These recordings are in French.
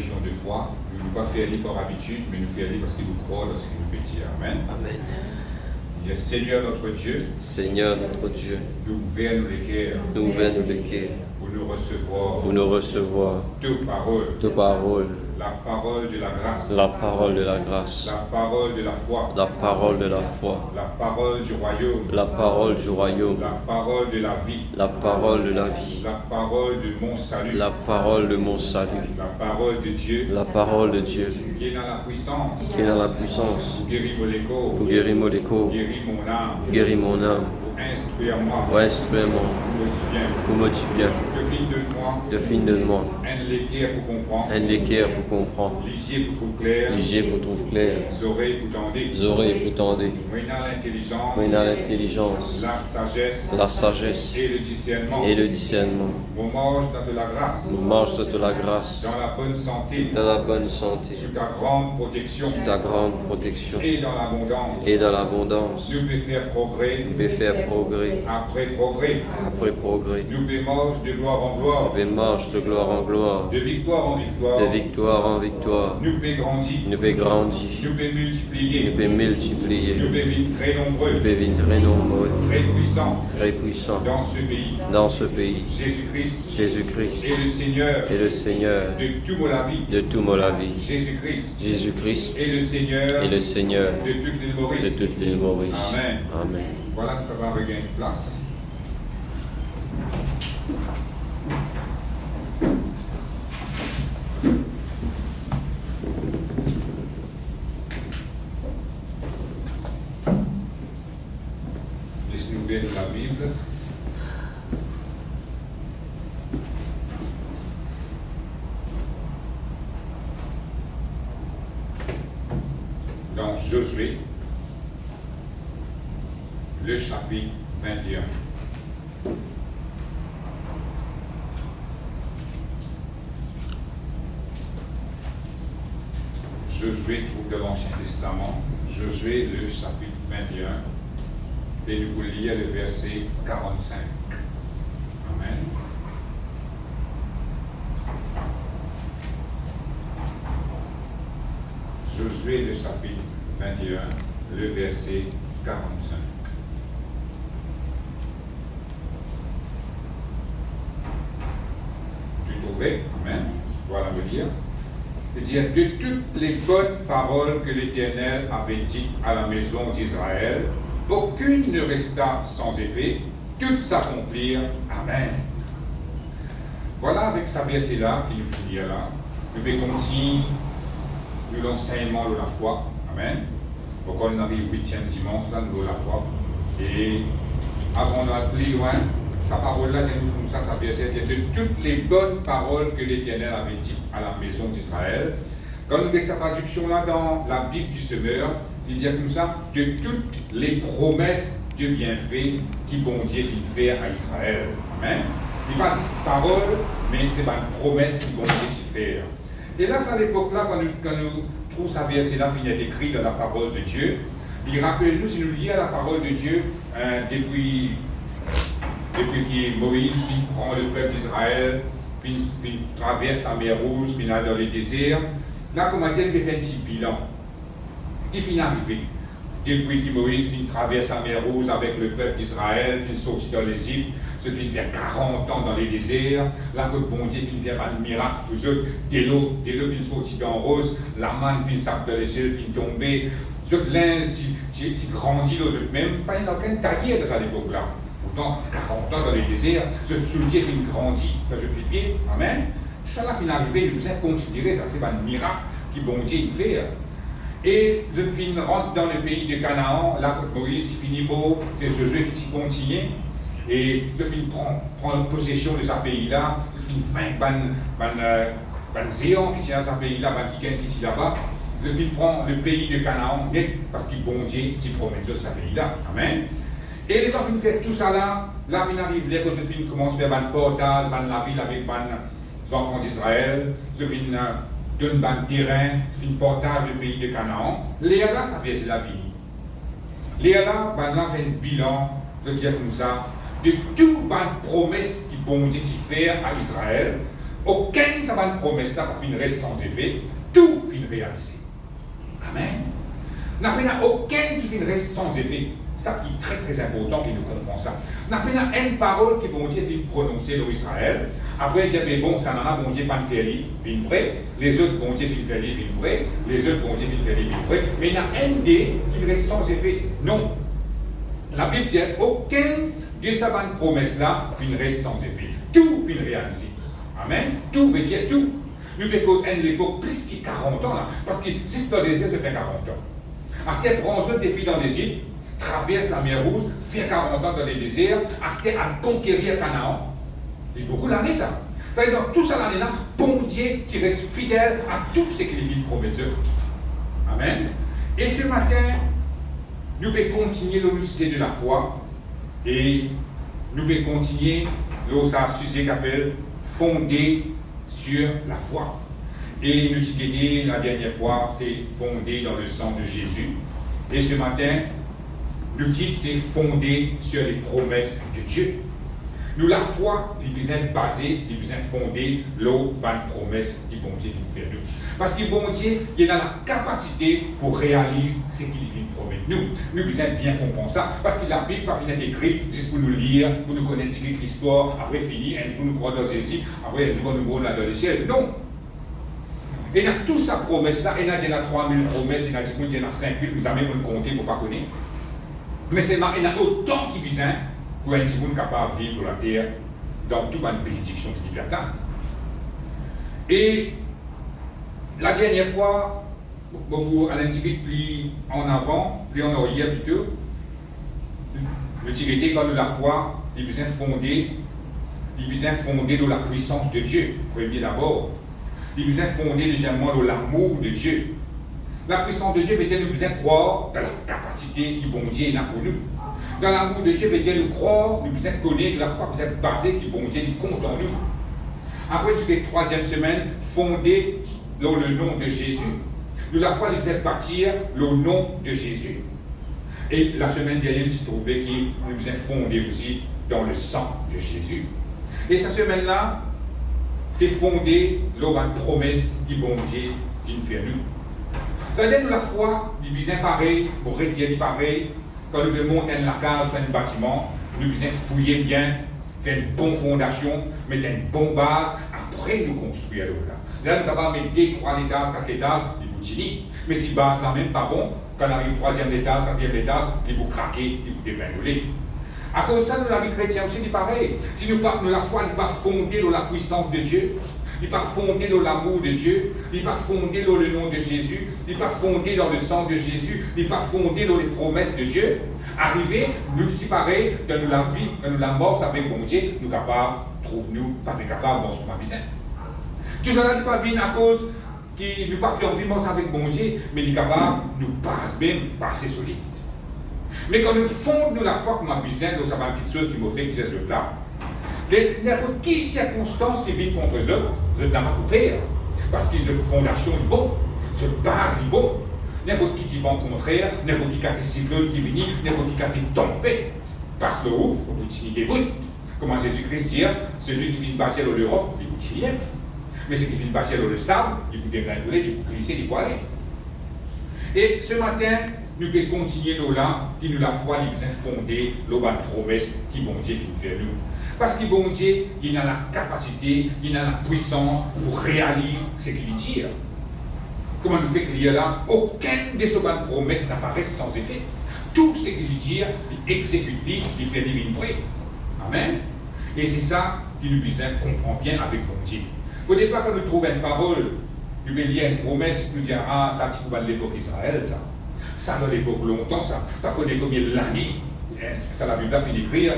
confession de foi. Nous ne pas faire par habitude, mais nous faire parce que nous croyons dans ce que nous pétillons. Amen. Amen. Il Seigneur notre Dieu, Seigneur notre Dieu, nous ouvert-nous les cœurs nous ouvert-nous les cœurs pour nous recevoir tes paroles, la parole de la grâce, la parole de la grâce, la parole de la foi, la parole de la foi, la parole du royaume, la parole du royaume, la parole de la vie, la parole de la vie, la parole de mon salut, la parole de mon salut, la parole de Dieu, la parole de Dieu, qui est dans la puissance, qui est dans la puissance, pour guérir mon écho, pour guérir mon écho, guérir mon âme, guérir mon âme, pour instruire moi, pour instruire moi, pour me bien, Define de moi un l'équerre pour comprendre, un équerre pour comprendre, lisier pour trouver clair, léger pour trouver clair, oreilles pour tendre, oreilles pour tendre, moyennant l'intelligence, la sagesse et le discernement. On marche dans de la grâce, Nous marche de la grâce, dans la bonne santé, dans la bonne santé, sous ta grande protection, et dans l'abondance. Nous pouvons faire progrès, après progrès. Nous pouvons marcher de gloire en gloire, Marche de gloire en gloire, de victoire en victoire, de victoire en victoire. Nous pouvons grandir, Nous pouvons grandir, nous pouvons multiplier, nous pouvons multiplier, nous pouvons vivre très nous nombreux, pouvons vivre très nombreux, très puissants dans ce pays. Jésus-Christ Jésus-Christ est le Seigneur de tout la vie. Jésus-Christ est le Seigneur de toutes les Maurice. Amen. Amen. Voilà, nous avons regagné une place. Laissez-nous ouvrir la Bible. Dans Josué, le chapitre 21. Josué trouve de l'Ancien Testament, Josué le chapitre 21, et nous allons lire le verset 45. Amen. Josué le chapitre 21, le verset 45. Tu trouvais? Amen. Voilà me lire. C'est-à-dire, de toutes les bonnes paroles que l'Éternel avait dites à la maison d'Israël, aucune ne resta sans effet, toutes s'accomplirent. Amen. Voilà avec sa verset-là, qui nous finit là, nous pouvons continuer l'enseignement de la foi. Amen. Donc on arrive au 8e dimanche, là, nous de la foi. Et avant d'aller plus loin, sa parole-là, ça verset, de toutes les bonnes paroles que l'Éternel avait dites à la maison d'Israël. Quand nous avons sa traduction-là dans la Bible du Semeur, il dit comme ça, de toutes les promesses de bienfaits qui bon Dieu vient faire à Israël. Amen. Il ne pas juste parole, mais c'est pas une promesse qui bon Dieu vient faire. Et là, c'est à l'époque-là, quand nous trouvons sa verset-là, qui est écrit dans la parole de Dieu, il rappelle nous, si nous lisons la parole de Dieu, depuis que Moïse prend le peuple d'Israël, traverse la mer Rouge, finit dans le désert, là, comment dire, il fait un petit bilan. Qui finit arrivé. Depuis que Moïse traverse la mer Rouge avec le peuple d'Israël, il sorti dans l'Égypte, se fait faire 40 ans dans les déserts, là que bon Dieu finit faire un miracle pour eux, dès l'eau finit sorti dans rose, la manne finit sortir dans les cieux, finit tomber, ceux que l'un grandit aux autres même, pas il n'y a aucun taillé dans cette époque-là. Pourtant, 40 ans dans les déserts, ce soulier finit grandi dans les pieds, amen. Tout ça là finit arrivé, nous avons considéré ça, c'est un miracle qui bon Dieu fait. Et je finis rentre dans le pays de Canaan, là que Moïse finit beau, c'est Josué qui continue. Et je finis prendre possession de ce pays-là, je finis vaincre ban zéon qui tient dans ce pays-là, ban qui est là-bas. Je finis prendre le pays de Canaan net parce qu'il bon Dieu qui promet de ce pays-là. Amen. Et les gens finissent faire tout ça là fin arrive là que je finis commence à faire un portage, la ville avec les enfants d'Israël, je finis donne un terrain, je finis portage du pays de Canaan. Léa là, ça fait c'est la vie. Léa là, fait un bilan, je dis comme ça, de toutes les promesses qui bon Dieu fait à Israël. aucune savante promesse n'a pas fini reste sans effet, tout finit réalisé. Amen. N'a pas aucun qui finit reste sans effet. Ça qui est très très important, qui nous comprend ça. N'a pas une parole qui bon Dieu vient prononcer dans Israël. Après, il dit, bon, ça n'en a bon Dieu pas de faire vin vrai. Les autres bon Dieu viennent faire vin vrai. Les autres bon Dieu viennent faire vin vrai. Mais il y a un des qui reste sans effet. Non. La Bible dit, aucun de sa bonne promesse-là ne reste sans effet. Tout vient réaliser. Amen. Tout veut dire tout. Nous avons une époque plus que 40 ans là. Parce que si c'est dans le désert, ça fait 40 ans. Parce qu'elle prend eux depuis dans l'Égypte, traverse la mer Rouge, fait 40 ans dans les déserts, à conquérir Canaan. Il y a beaucoup d'années ça. Ça veut dire dans tout ça l'année là, bon Dieu, tu restes fidèle à tout ce qu'il vit promettre. Amen. Et ce matin, nous pouvons continuer le sujet de la foi et nous pouvons continuer le sujet qu'appelle fondé sur la foi. Et nous disons la dernière fois, c'est fondé dans le sang de Jésus. Et ce matin, le titre c'est fondé sur les promesses de Dieu. Nous, la foi, les besoins basés, les besoins fondés, l'eau, par une promesse que bon Dieu vient faire nous. Parce que bon Dieu, il a la capacité pour réaliser ce qu'il vient promettre. Nous besoin bien comprendre ça. Parce que la Bible, pas fini écrite juste pour nous lire, pour nous connaître l'histoire, après fini, un jour nous croyons dans Jésus, après un jour nous croyons dans le ciel. Non! Et il y a toute sa promesse là, il y a 3000 promesses, il y en a 5000, nous avons même compté pour ne pas connaître. Mais c'est il y a autant qui besoin pour un petit monde capable de vivre sur la terre dans toute une bénédiction qui dit atteindre. Et la dernière fois, pour aller un petit peu plus en avant, plus en arrière plutôt, le tiré quand la foi, il besoin fondé dans la puissance de Dieu, premier d'abord. Il besoin fondé légèrement dans l'amour de Dieu. La puissance de Dieu veut dire nous besoin croire dans la capacité que bon Dieu a pour nous. Dans l'amour de Dieu veut dire nous croire, nous besoin connaître la foi, nous besoin basée que bon Dieu compte en nous. Après, jusqu'à la troisième semaine, fondé dans le nom de Jésus. Nous la foi, nous besoin bâtir le nom de Jésus. Et la semaine dernière, je trouvais que nous besoin fondé aussi dans le sang de Jésus. Et cette semaine-là, c'est fondé dans une promesse qui bon Dieu qui nous fait nous. Ça veut dire que la foi, nous besoin pareil, pour retirer pareil, quand nous montons la case, faire un bâtiment, nous besoin fouiller bien, faire une bonne fondation, mettre une bonne base, après nous construire là. Là, nous sommes capables de mettre 2, 3 étages, 4 étages, ils vont tirer. Mais si la base n'est même pas bon, quand on arrive au 3e étage, 4e étage, ils vont craquer, ils vont dégringoler. À cause de ça, nous, la vie chrétienne aussi, c'est pareil. Si nous, la foi n'est pas fondée dans la puissance de Dieu, il n'est pas fondé dans l'amour de Dieu, il n'est pas fondé dans le nom de Jésus, il n'est pas fondé dans le sang de Jésus, il n'est pas fondé dans les promesses de Dieu. Arrivé, nous aussi pareil, dans la vie, dans la mort avec bon Dieu, nous capables, trouve-nous, pas capables, bon, sur ma vie. Tout ça n'est pas venu à cause qui nous pas plus en vivre avec bon Dieu, mais il est capable, nous passe même, pas assez solide. Mais quand nous fondons la foi comme un besoin, donc ça va une petite chose qui me fait que ces autres-là, n'importe quelle circonstance qui vient contre eux, vous n'avez pas coupé. Parce qu'ils ont une fondation bonne, une base bonne. N'importe qui va en contraire, n'importe qui a des cyclones qui viennent, n'importe qui a des tempêtes. Parce que où, vous pouvez des bruits. Comment Jésus-Christ dit, celui qui vient bâtir dans l'Europe, il peut tirer. Mais celui qui vient bâtir dans le sable, il peut dégringoler, il peut glisser, il peut aller. Et ce matin, nous pouvons continuer là, qui nous la foi, nous avons fondé la promesse qui bon Dieu fait faire nous. Parce que bon Dieu, il a la capacité, il a la puissance pour réaliser ce qu'il dit. Comment nous fait qu'il y a là, aucune de ces bonnes promesses n'apparaît sans effet. Tout ce qu'il dit, il exécute, il fait des vignes vraies. Amen. Et c'est ça qui nous comprend bien avec bon Dieu. Il ne faudrait pas que nous trouvions une parole, nous lire une promesse, nous dire, ah, ça, tu peux pas de l'époque Israël, ça. Ça, dans l'époque longtemps, ça. Tu connais combien d'années, ça, la Bible a fait d'écrire.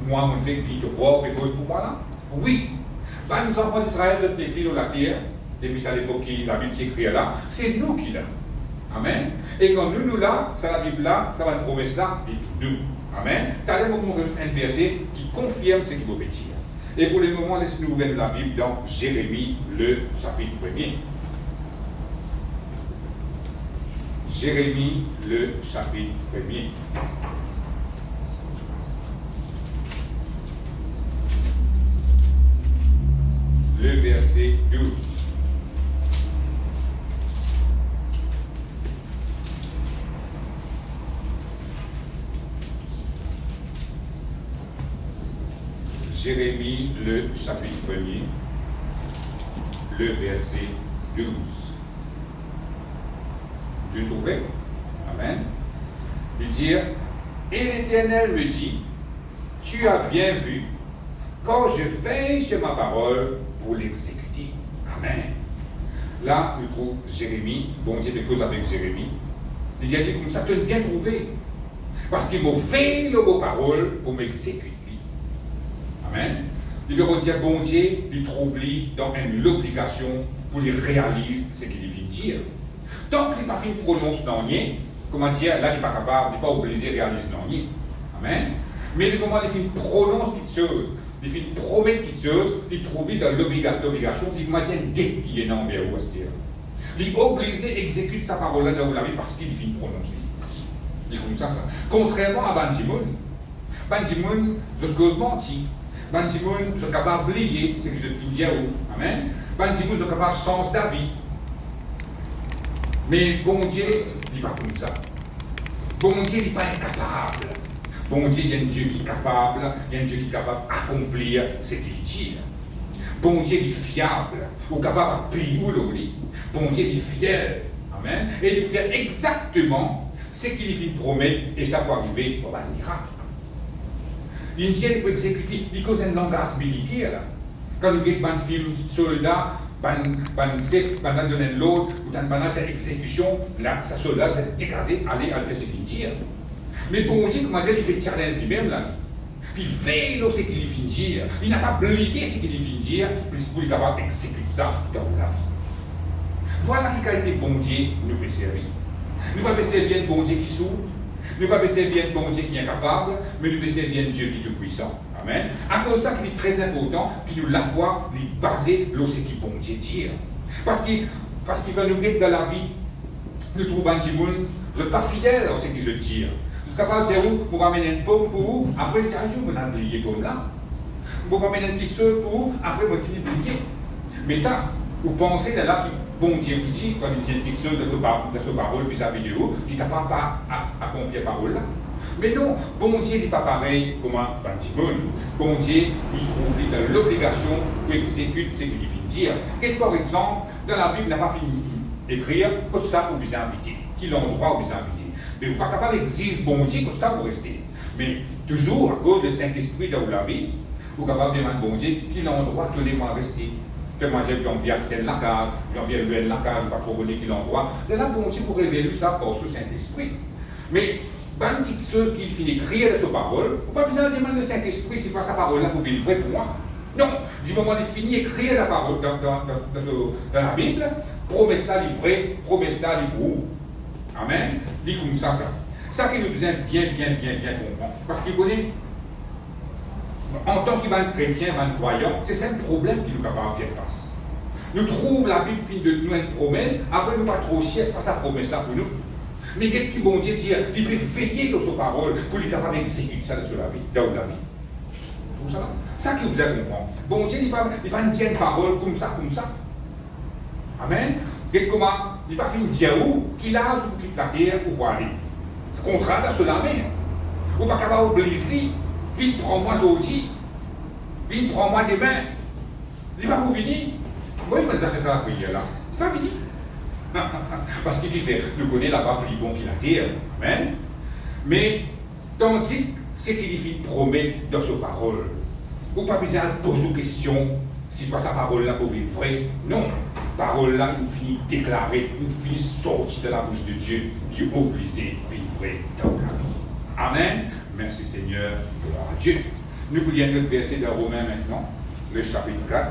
Moi, mon fait que te croire quelque chose pour moi là? Oui. Ben, nous enfants d'Israël, vous êtes écrits dans la terre, depuis ça l'époque la Bible écrit là, c'est nous qui l'avons. Amen. Et quand nous là, ça la Bible là, ça va une promesse là, et nous. Amen. Tu as un verset qui confirme ce qui va dire. Et pour le moment, laissez-nous ouvrir la Bible dans Jérémie, le chapitre 1er. Jérémie, le chapitre 1er. Le verset Jérémie, le chapitre 1er, le verset 12. Vous le trouvez? Amen. Il dit, et l'Éternel me dit, tu as bien vu, quand je veille sur ma parole pour l'exécuter. Amen. Là, nous trouvons Jérémie, bon Dieu fait cause avec Jérémie. Il dit comme ça, tu as bien trouvé. Parce qu'il m'a fait le mot parole pour m'exécuter. Amen. Il veut dire, bon Dieu, il trouve dans l'obligation pour qu'il réalise ce qu'il vient de dire. Tant qu'il n'a pas fait une prononce dans rien, comment dire, là, il n'est pas capable, il n'est pas obligé de réaliser dans rien. Amen. Mais le moment où il fait une prononce quelque chose, il fait une promesse quelque chose, il trouve dans l'obligation, il m'a dit un guet qui est envers vous. Il est obligé d'exécuter sa parole dans la vie parce qu'il fait une prononce. Il est comme ça. Contrairement à Banjimoun, je cause menti. Banjimoun, je suis capable d'oublier ce que je viens de dire. Amen. Banjimoun, je suis capable de sens d'avis. Mais bon Dieu, il n'est pas comme ça. Bon Dieu, il n'est pas incapable. Bon Dieu, il y a un Dieu qui est capable, il y a un Dieu qui est capable d'accomplir ce qu'il dit. Bon Dieu, il est fiable, ou capable de payer ou l'oubli. Bon Dieu, il est fidèle. Amen. Et il fait exactement ce qu'il fait promettre, et ça peut arriver pour un miracle. L'Indien peut exécuter, il cause un langage militaire. Quand nous avons un film soldat, un chef, un donné l'autre, ou une exécution, là, ce soldat va être écrasé, aller à faire ce qu'il dit. Mais bon Dieu, comment dire, il fait challenge lui-même là. Il veille ce qu'il vient de dire. Il n'a pas oublié ce qu'il vient de dire, mais pour être capable d'exécuter ça dans la vie. Voilà qui a été bon Dieu nous peut servir. Nous ne pouvons pas servir un bon Dieu qui souffre, nous ne pouvons pas servir un bon Dieu qui est incapable, mais nous pouvons servir un Dieu qui est tout-puissant. Amen. À cause de ça, il est très important, puis nous la foi, il baser sur ce que bon Dieu dit. Parce qu'il va nous guider dans la vie, nous trouvons un Dieu, je ne suis pas fidèle à ce que je dis. Je suis capable de dire, vous ramener une pomme pour vous, après je dis, ah Dieu, vous m'avez oublié comme là. Vous ramenez une petite chose pour vous, après vous finissez d'oublier. Mais ça, vous pensez là que bon Dieu aussi, quand il dit quelque chose de sa parole vis-à-vis de vous, il n'est capable d'accomplir la parole là. Mais non, bon Dieu n'est pas pareil comme un bandit. Bon Dieu, il trouve dans l'obligation d'exécuter ce qu'il vient de dire. Et par exemple, dans la Bible, il n'a pas fini d'écrire, comme ça, vous besoin habiter. Quel endroit vous besoin habiter. Mais vous n'êtes pas capable d'exiger bon Dieu, comme ça, vous restez. Mais toujours, à cause du Saint-Esprit dans la vie, vous êtes capable de demander bon Dieu, quel endroit tenez-moi à rester. Fait manger, puis on vient à la case, puis on vient à la case, pas trop donner quel endroit. Et là, bon Dieu, pour révéler ça par ce Saint-Esprit. Mais, une petite chose qu'il finit d'écrire de sa parole, vous n'avez pas besoin de demander le Saint-Esprit, c'est pas sa parole-là pour vivre vrai pour moi. Non, du moment où il finit d'écrire la parole dans la Bible, promesse-là est vrai, promesse-là est pour vous. Amen. Dit comme ça. Ça qu'il nous besoin bien comprendre. Parce qu'il connaît, en tant que chrétien, croyant, c'est ça le problème qu'il nous capable de faire face. Nous trouvons la Bible fin de nous une promesse, après nous pas trop chier, c'est pas sa promesse-là pour nous. Mais qu'est-ce que bon Dieu dit, il peut veiller dans sa parole pour lui capable d'exécuter ça sur la vie, dans la vie. Tout ça, ça qu'il nous a comprendre. Bon Dieu, il pas une tienne parole comme ça. Amen. Et comment, il n'a pas fait une dire où, qu'il a ou quitte la terre ou pour aller. C'est contraire à cela même. Ou pas capable d'obliger, vite prends-moi aujourd'hui, vite prends-moi demain. Il va pas vous venir. Moi, il m'a déjà fait ça la prière là. Il va venir. Parce qu'il fait, nous connaît là-bas plus bon qu'il a terre. Amen. Mais, tandis que ce qu'il fait promet dans sa parole, ou pas besoin de poser des questions, si pas sa parole là pour vivre vrai. Non. Parole là, nous finit déclarée, nous finit sortie de la bouche de Dieu, qui est obligé de vivre vrai dans la vie. Amen. Merci Seigneur, gloire à Dieu. Nous voulons notre verset de Romains maintenant, le chapitre 4.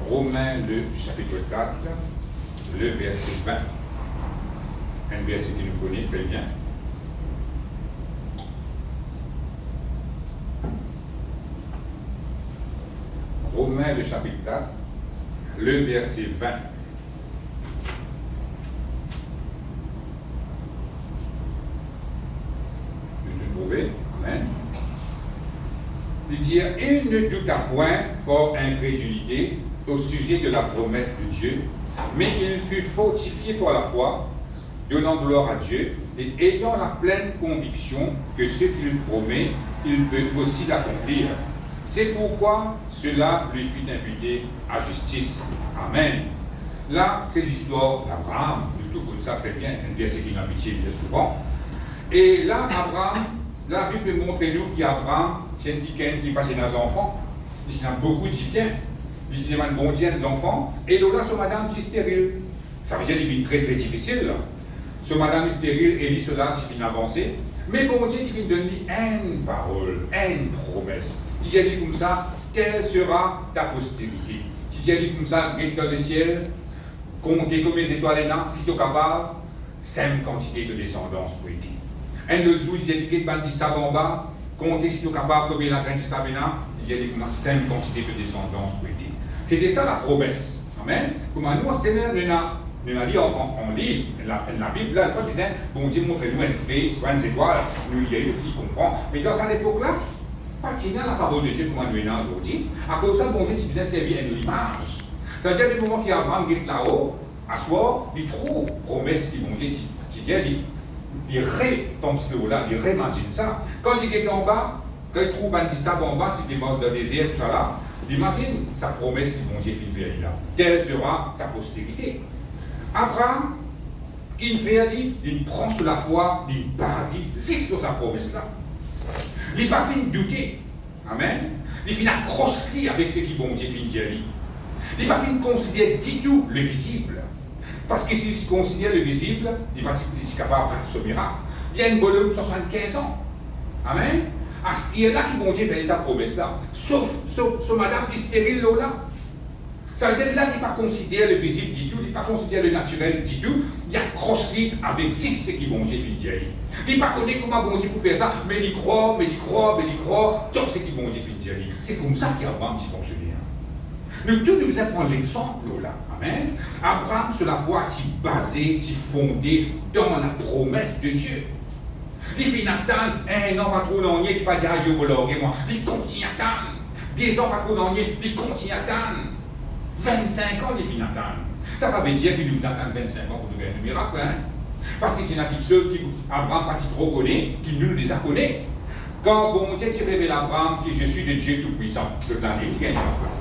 Romains, le chapitre 4, le verset 20. Un verset que nous connaissons très bien. Romains, le chapitre 4, le verset 20. Vous trouvez? Amen. Il dit, il ne douta point par incrédulité au sujet de la promesse de Dieu, mais il fut fortifié par la foi, donnant gloire à Dieu et ayant la pleine conviction que ce qu'il promet, il peut aussi l'accomplir. C'est pourquoi cela lui fut imputé à justice. Amen. Là, c'est l'histoire d'Abraham. Tout comme ça très bien, un verset qui m'habitue bien souvent. Et là, Abraham, la Bible montre nous qu'Abraham, c'est un petit qui passe dans enfants. Il y a beaucoup de chiens. Il y a bon Dieu des enfants. Et là, ce madame, c'est stérile. Ça veut dire qu'il est très très difficile. Là. Ce madame est stérile et dit cela, tu viens avancer. Mais bon Dieu, tu viens donner une parole, une promesse. Tu dis comme ça, quelle sera ta postérité? Tu dis comme ça, regarde dans le ciel, comptez comme les étoiles et si tu es capable, 5 quantités de descendance pour aider. Un de jour, j'ai dit que tu ça en bas, comptez si tu es capable, comme il a grain de sabena, j'ai dit comme 5 quantités de descendance pour aider. C'était ça la promesse. Amen. Comment nous, c'était nous avons dit en livre, la Bible, là, elle disait, bon Dieu, montrez-nous une fée, soit une étoile, nous, il y a une fille, comprend. Mais dans cette époque-là, pas de la parole de Dieu, comment nous est aujourd'hui. À cause de ça, bon Dieu, tu faisais servir une image. C'est-à-dire, le moment qu'Abraham est là-haut, à soi, il trouve promesse qui, bon Dieu, tu dis, il repense là, il réimagine ça. Quand il est en bas, quand il trouve un sable en bas, c'est des morts de désert, tout ça là, il imagine sa promesse qui, bon Dieu, fait là. Telle sera ta postérité. Abraham, qui fait, il prend sur la foi, il base, il ziste sur sa promesse-là. Il n'a pas fini de douter. Amen. Il finit accroché avec ce qui bon Dieu finit de dire. Il n'a pas fini de considérer du tout le visible. Parce que s'il considère le visible, il va être capable de ce miracle. Il y a une bonhomme de 75 ans. Amen. À ce tiers-là, qui bon Dieu fait sa promesse-là. Sauf madame stérile là. Ça veut dire là, il n'a pas considéré le visible du tout, il n'a pas considéré le naturel du tout, il a crossé avec 6 ce qui bon Dieu fait dire. Il n'a pas connu comment bon Dieu pour faire ça, mais il croit, tout ce qui bon Dieu fait dire. C'est comme ça qu'Abraham qui fonctionne. Nous tous nous apprenons l'exemple là. Amen. Abraham, sur la foi, qui basé, qui fondé dans la promesse de Dieu. Il finit à attendre, un an pas trop long, il ne pas dire à Dieu, moi. Il continue à attendre. 10 ans pas trop long, il continue à attendre. 25 ans, il finit à attendre. Ça ne veut dire qu'il nous attend 25 ans pour nous gagner un miracle. Hein? Parce qu'il y a quelque chose qu'Abraham pas trop connaît, qui nous les a connaît. Quand bon Dieu tu révèle à Abraham que je suis le Dieu Tout-Puissant, de l'année, il gagne un miracle.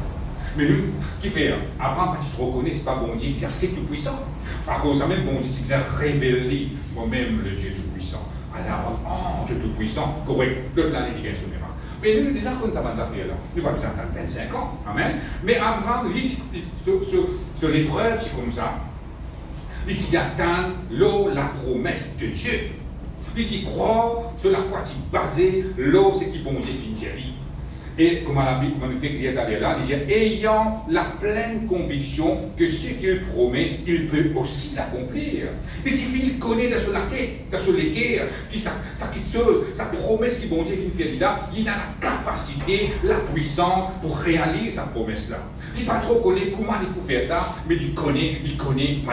Mais nous, qui fait Abraham pas trop connaît, ce n'est pas bon Dieu qui c'est Tout-Puissant. Par contre, ça même bon Dieu qui a révélé moi-même le Dieu Tout-Puissant. Alors, de Tout-Puissant, correct, de l'année, il gagne ce miracle. Mais nous, déjà, comme ça va nous faire là, nous ne pouvons pas attendre 25 ans. Amen. Mais Abraham, sur l'épreuve, c'est comme ça. Il dit attendre la promesse de Dieu. Il dit croire sur la foi qui basée, l'eau, c'est qui bon Dieu finit. Et comme la Bible, comme il fait qu'il est là, il dit ayant la pleine conviction que ce qu'il promet, il peut aussi l'accomplir. Il dit il connaît dans la tête, dans les guerres, sa promesse qui bon Dieu finit là, il a la capacité, la puissance pour réaliser sa promesse là. Il n'a pas trop connaît comment il peut faire ça, mais il connaît, il peut faire.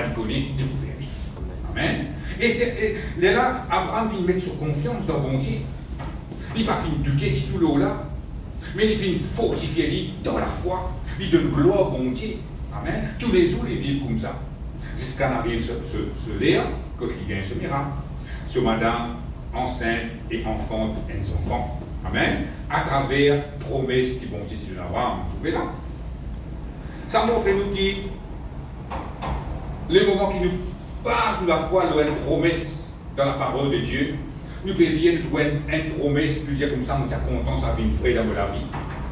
Amen. Et là, Abraham vient mettre sa confiance dans bon Dieu. Il n'a pas fini de douter de tout l'eau là. Mais il fait fortifier dans la foi. Il donne gloire au bon Dieu. Amen. Tous les jours, il vit comme ça. C'est ce qu'on arrive ce Léa, quand il gagne ce miracle. Ce madame enceinte et enfante un enfant. Amen. À travers promesse qui bon Dieu de l'Abraham. Vous trouvez là? Ça montre nous qui, les moments qui nous passent sous la foi, nous avons une promesse dans la parole de Dieu. Nous pouvons lire, nous trouvons une promesse, nous dire comme ça, nous sommes contents, ça fait une vraie dans la vie.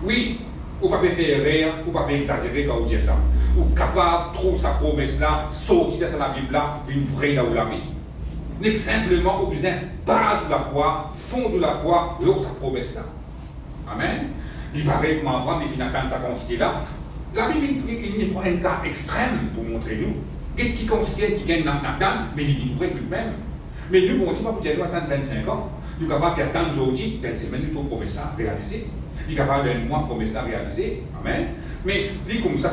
Oui, ou pas faire rire, ou pas exagérer quand on dit ça. Ou capable de trouver sa promesse-là, sortir de la Bible-là, une vraie dans la vie. N'est simplement, au besoin, base de la foi, fond de la foi, l'autre sa promesse-là. Amen. Il paraît comment Abraham, il finit à sa quantité-là. La Bible, il prend un cas extrême pour montrer nous. Qui considère qu'il gagne Nathan, mais il est vrai tout de même. Mais nous, bon, je ne sais pas pour dire, nous attendre 25 ans, nous sommes capables de faire tant aujourd'hui, dans une semaine, nous avons promesse là réalisée. Nous sommes capables d'un mois promesse là réalisée. Amen. Mais, dit comme ça,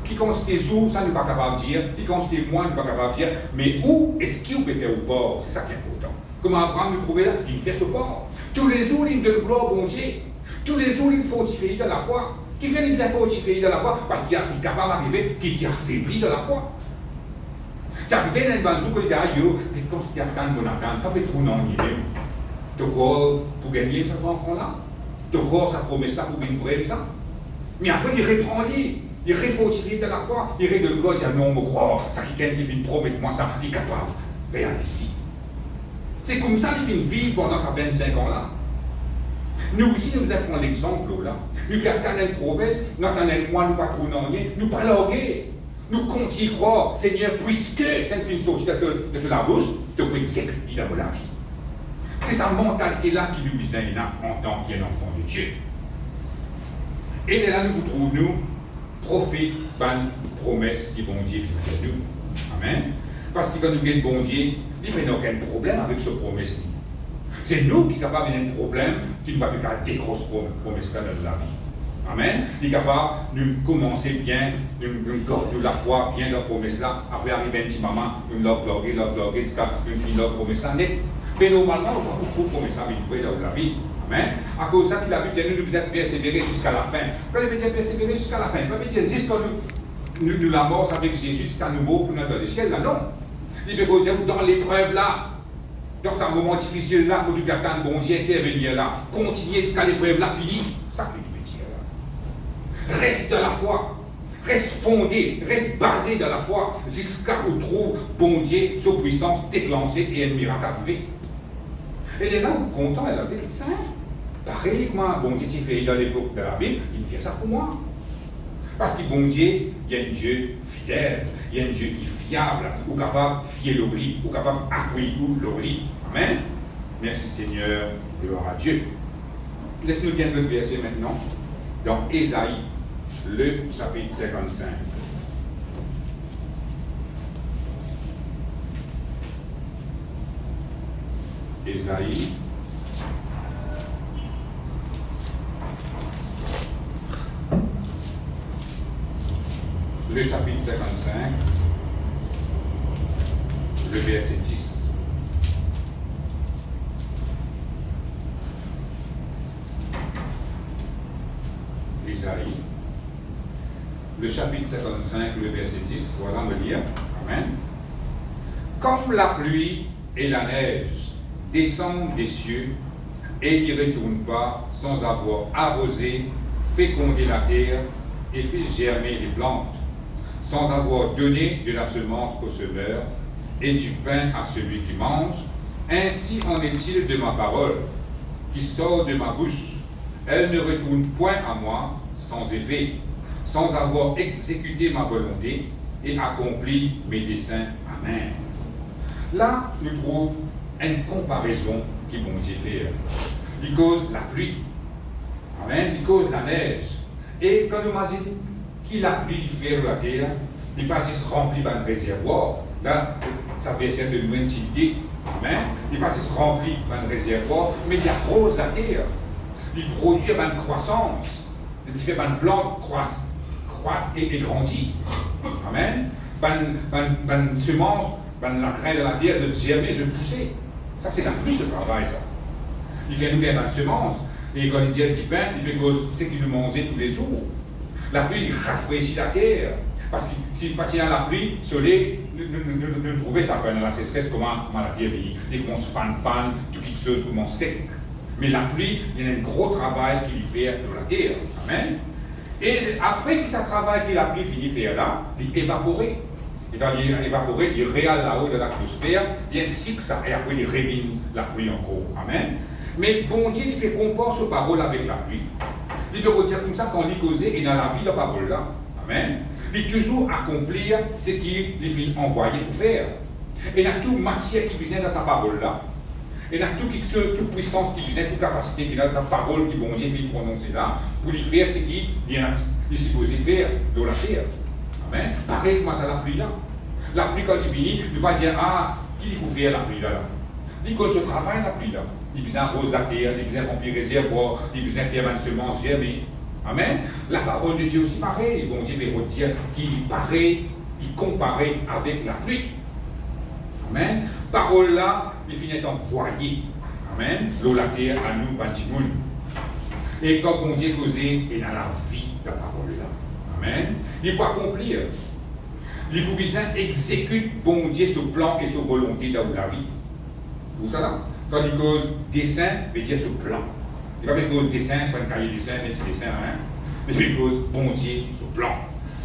qui considère où, ça nous pas capable de dire, qui considère moi, nous pas capable de dire, mais où est-ce qu'il peut faire au port? C'est ça qui est important. Comment Abraham nous prouver là? Il fait ce port. Tous les jours, il donne gloire au bon Dieu. Tous les jours, il fortifie dans la foi. Qui fait les bien fortifier dans la foi? Parce qu'il est capable d'arriver, qu'il est affaibli dans la foi. J'arrivais dans un jour que je disais, yo, comme si tu attends, bon attendre, pas trop non, il est. De quoi pour gagner ces enfants-là? De quoi sa promesse-là pour une vraie ça? Mais après, il reprend lui. Il réfautifie de la foi. Il règle de gloire, il dit, non, me croire. Ça, quelqu'un qui vient promettre moi ça, il est capable. Réalise. C'est comme ça qu'il fait vivre pendant ces 25 ans-là. Nous aussi, nous avons l'exemple là. Nous qui attendons une promesse, nous attendons moi, nous pas trop rien, nous pas loguer. Nous comptons y croire, Seigneur, puisque c'est une chose de la bouche, de quoi exécuter dans la vie. C'est sa mentalité-là qui nous besoin en tant qu'enfant de Dieu. Et là, nous trouvons, nous, prophètes, bonnes promesses qui vont Dieu fait de nous. Amen. Parce que quand nous avons bon Dieu, il n'y a aucun problème avec ce promesse. C'est nous qui sommes capables d'un problème qui ne va pas faire des grosses promesses dans la vie. Amen. Il est capable de commencer bien, de garder la foi bien dans la promesse là. Après arriver un petit moment, nous l'obloguer, jusqu'à une fille la promesse là. Mais normalement, on va trouver promesse là, une fois dans la vie. Amen. À cause de ça, il a dit nous devons persévérer jusqu'à la fin. Quand il veut dire persévérer jusqu'à la fin, il veut dire jusqu'à nous la mort avec Jésus, jusqu'à nouveau pour nous dans le ciel là, non. Il veut dire dans l'épreuve là. Dans ce moment difficile là, que tu peux attendre bon Dieu intervenir là, continuer jusqu'à l'épreuve là finie. Ça que il veut dire là. Reste dans la foi, reste fondé, reste basé dans la foi, jusqu'à où trouve bon Dieu, sa puissance déclenchée et un miracle arrivé. Et là, on est content, elle a dit que ça. Pareil, moi, bon Dieu, tu fais dans l'époque de la Bible, il fait ça pour moi. Parce que bon Dieu, il y a un Dieu fidèle, il y a un Dieu qui est fiable, ou capable de fier l'oubli, ou capable d'accueillir l'oubli. Amen. Merci Seigneur, gloire à Dieu. Laisse-nous bien le verset maintenant, dans Ésaïe, le chapitre 55. Ésaïe. Le chapitre 55, le verset 10. Ésaïe, le chapitre 55, le verset 10, voilà me lire. Amen. Comme la pluie et la neige descendent des cieux et n'y retournent pas sans avoir arrosé, fécondé la terre et fait germer les plantes, sans avoir donné de la semence au semeur et du pain à celui qui mange, ainsi en est-il de ma parole qui sort de ma bouche. Elle ne retourne point à moi sans effet, sans avoir exécuté ma volonté et accompli mes desseins. Amen. Là, nous trouvons une comparaison qui bon Dieu fait. Il cause la pluie. Amen. Il cause la neige. Et quand nous m'avons dit qu'il a pluie fait la terre, il passe se remplit d'un réservoir. Là, ça fait celle de nous une utilité. Amen. Il passe se remplit d'un réservoir, mais il arrose la terre. Il produit une croissance. Il fait une plante croître et grandit. Amen. Une semence, la graine de la terre, de germer, de pousser. Ça, c'est la pluie, ce travail, ça. Il fait nous bien une semence. Et quand il dit du pain, il fait ce qu'il nous mangeait tous les jours. La pluie, il rafraîchit la terre. Parce que s'il pas tient la pluie, soleil, nous trouvons ça quand la sécheresse, comment la terre vit. Dès qu'on se fan, tout quelque chose commence sec. Mais la pluie, il y a un gros travail qu'il fait dans la terre. Amen. Et après que ça travail que la pluie finit de faire là, il évapore. Il va évaporer, il réale là-haut de l'atmosphère, il y a un cycle ça, et après il révine la pluie encore. Amen. Mais bon Dieu, il peut comporter ce parole avec la pluie. Il peut dire comme ça qu'on lit causer et dans la vie de la parole là. Amen. Il toujours accomplir ce qu'il est envoyé pour faire. Et il y a toute matière qui vient dans sa parole là. Et il y a toute quelque chose, toute puissance qui vient, toute capacité qui est dans sa parole qui bon Dieu fait prononcer là, pour lui faire ce qu'il est supposé faire dans la terre. Amen. Pareil comme ça la pluie là. La pluie quand il finit, il ne va pas dire ah, qui dit qu'on fait la pluie là. Il quand je travaille la pluie là. Il besoin arroser la terre, il besoin remplir les réservoirs, il besoin faire une semence germer. Amen. La parole de Dieu aussi pareil. Bon Dieu veut dire qu'il est pareil, il compare avec la pluie. Amen. Parole là, il finit envoyé. Amen. L'eau la terre à nous, bâtiment. Et quand bon Dieu causé, et dans la vie de la parole là. Amen. Il peut accomplir. Les Poubisins exécutent bon Dieu ce plan et sa volonté dans la vie. Tout ça là. Quand il cause dessin, veut dire ce plan. Il n'y a pas de dessin, pas de cahier dessin, un petit dessin, hein. Mais il cause bon Dieu ce plan.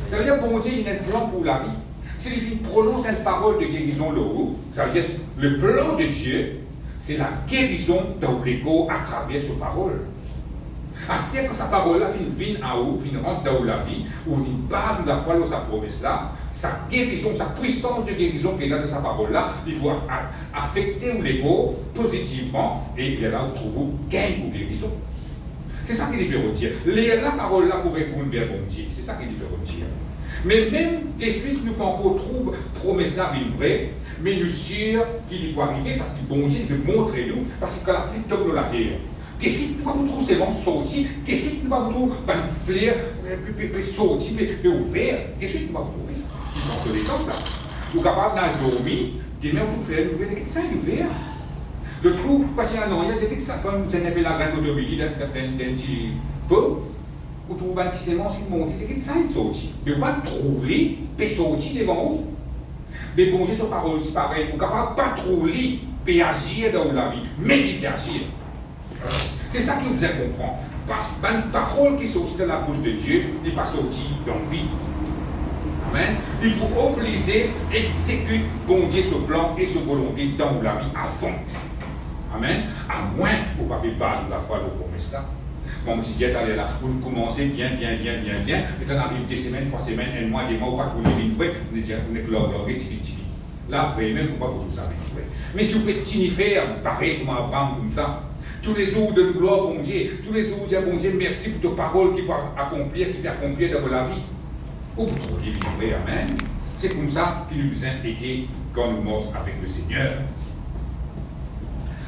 Ça veut dire bon Dieu, il a un plan pour la vie. Si il prononce une parole de guérison l'euro, ça veut dire le plan de Dieu, c'est la guérison dans l'égo à travers sa parole. C'est-à-dire que sa parole-là vient en haut, rentre dans la vie, ou une base de la foi dans sa promesse-là, sa guérison, sa puissance de guérison qu'il a de sa parole-là, il doit affecter l'égo positivement, et il est là où trouve gain ou guérison. C'est ça qu'il veut dire. La parole-là pour répondre vers bon Dieu, c'est ça qu'il veut dire. Mais même de suite, nous, quand on trouve promesse-là vraie, mais nous sûrs qu'il doit arriver, parce que bon Dieu veut montrer nous, parce que quand la pluie tombe dans la terre, de suite, nous ne pouvons pas seulement sortir, de suite, nous ne pouvons pas flair, sortir, mais ouvert, de suite, nous ne pouvons pas trouver ça. Il faut que les temps, ça. Nous sommes capables de dormir, demain, on peut faire une nouvelle, ça est ouvert. Le trou, parce qu'il y a un an, il y a des que ça se passe, nous avons la grande automobilie d'un petit peu, où trouve un petit sément qui monte, et que ça est sorti. Mais on ne peut pas trouver, puis sortir devant vous. Mais bon Dieu, sur parole aussi pareil, on ne peut pas trouver, puis agir dans la vie, mais il agir. C'est ça qu'il nous a comprendre. Une parole qui sortit de la bouche de Dieu n'est pas sortie dans la vie. Amen. Il faut obliger, exécuter bon Dieu ce plan et sa volonté dans la vie avant. Amen. À moins qu'on ne peut pas base de la foi de promesse là. Comme si Dieu est là, vous commencez bien, et quand on arrive 2 semaines, 3 semaines, 1 mois, 2 mois, ou pas pour une fois, on dit, on est là, là, frère, même pas pour tout ça, mais si vous pouvez faire pareil comme Abraham, comme ça, tous les jours de gloire, bon Dieu, tous les jours, dire bon Dieu, merci pour tes paroles qui peuvent accomplir, dans la vie. Ou vous trouvez vrai, amen. C'est comme ça qu'il nous a aidé quand nous marchons avec le Seigneur.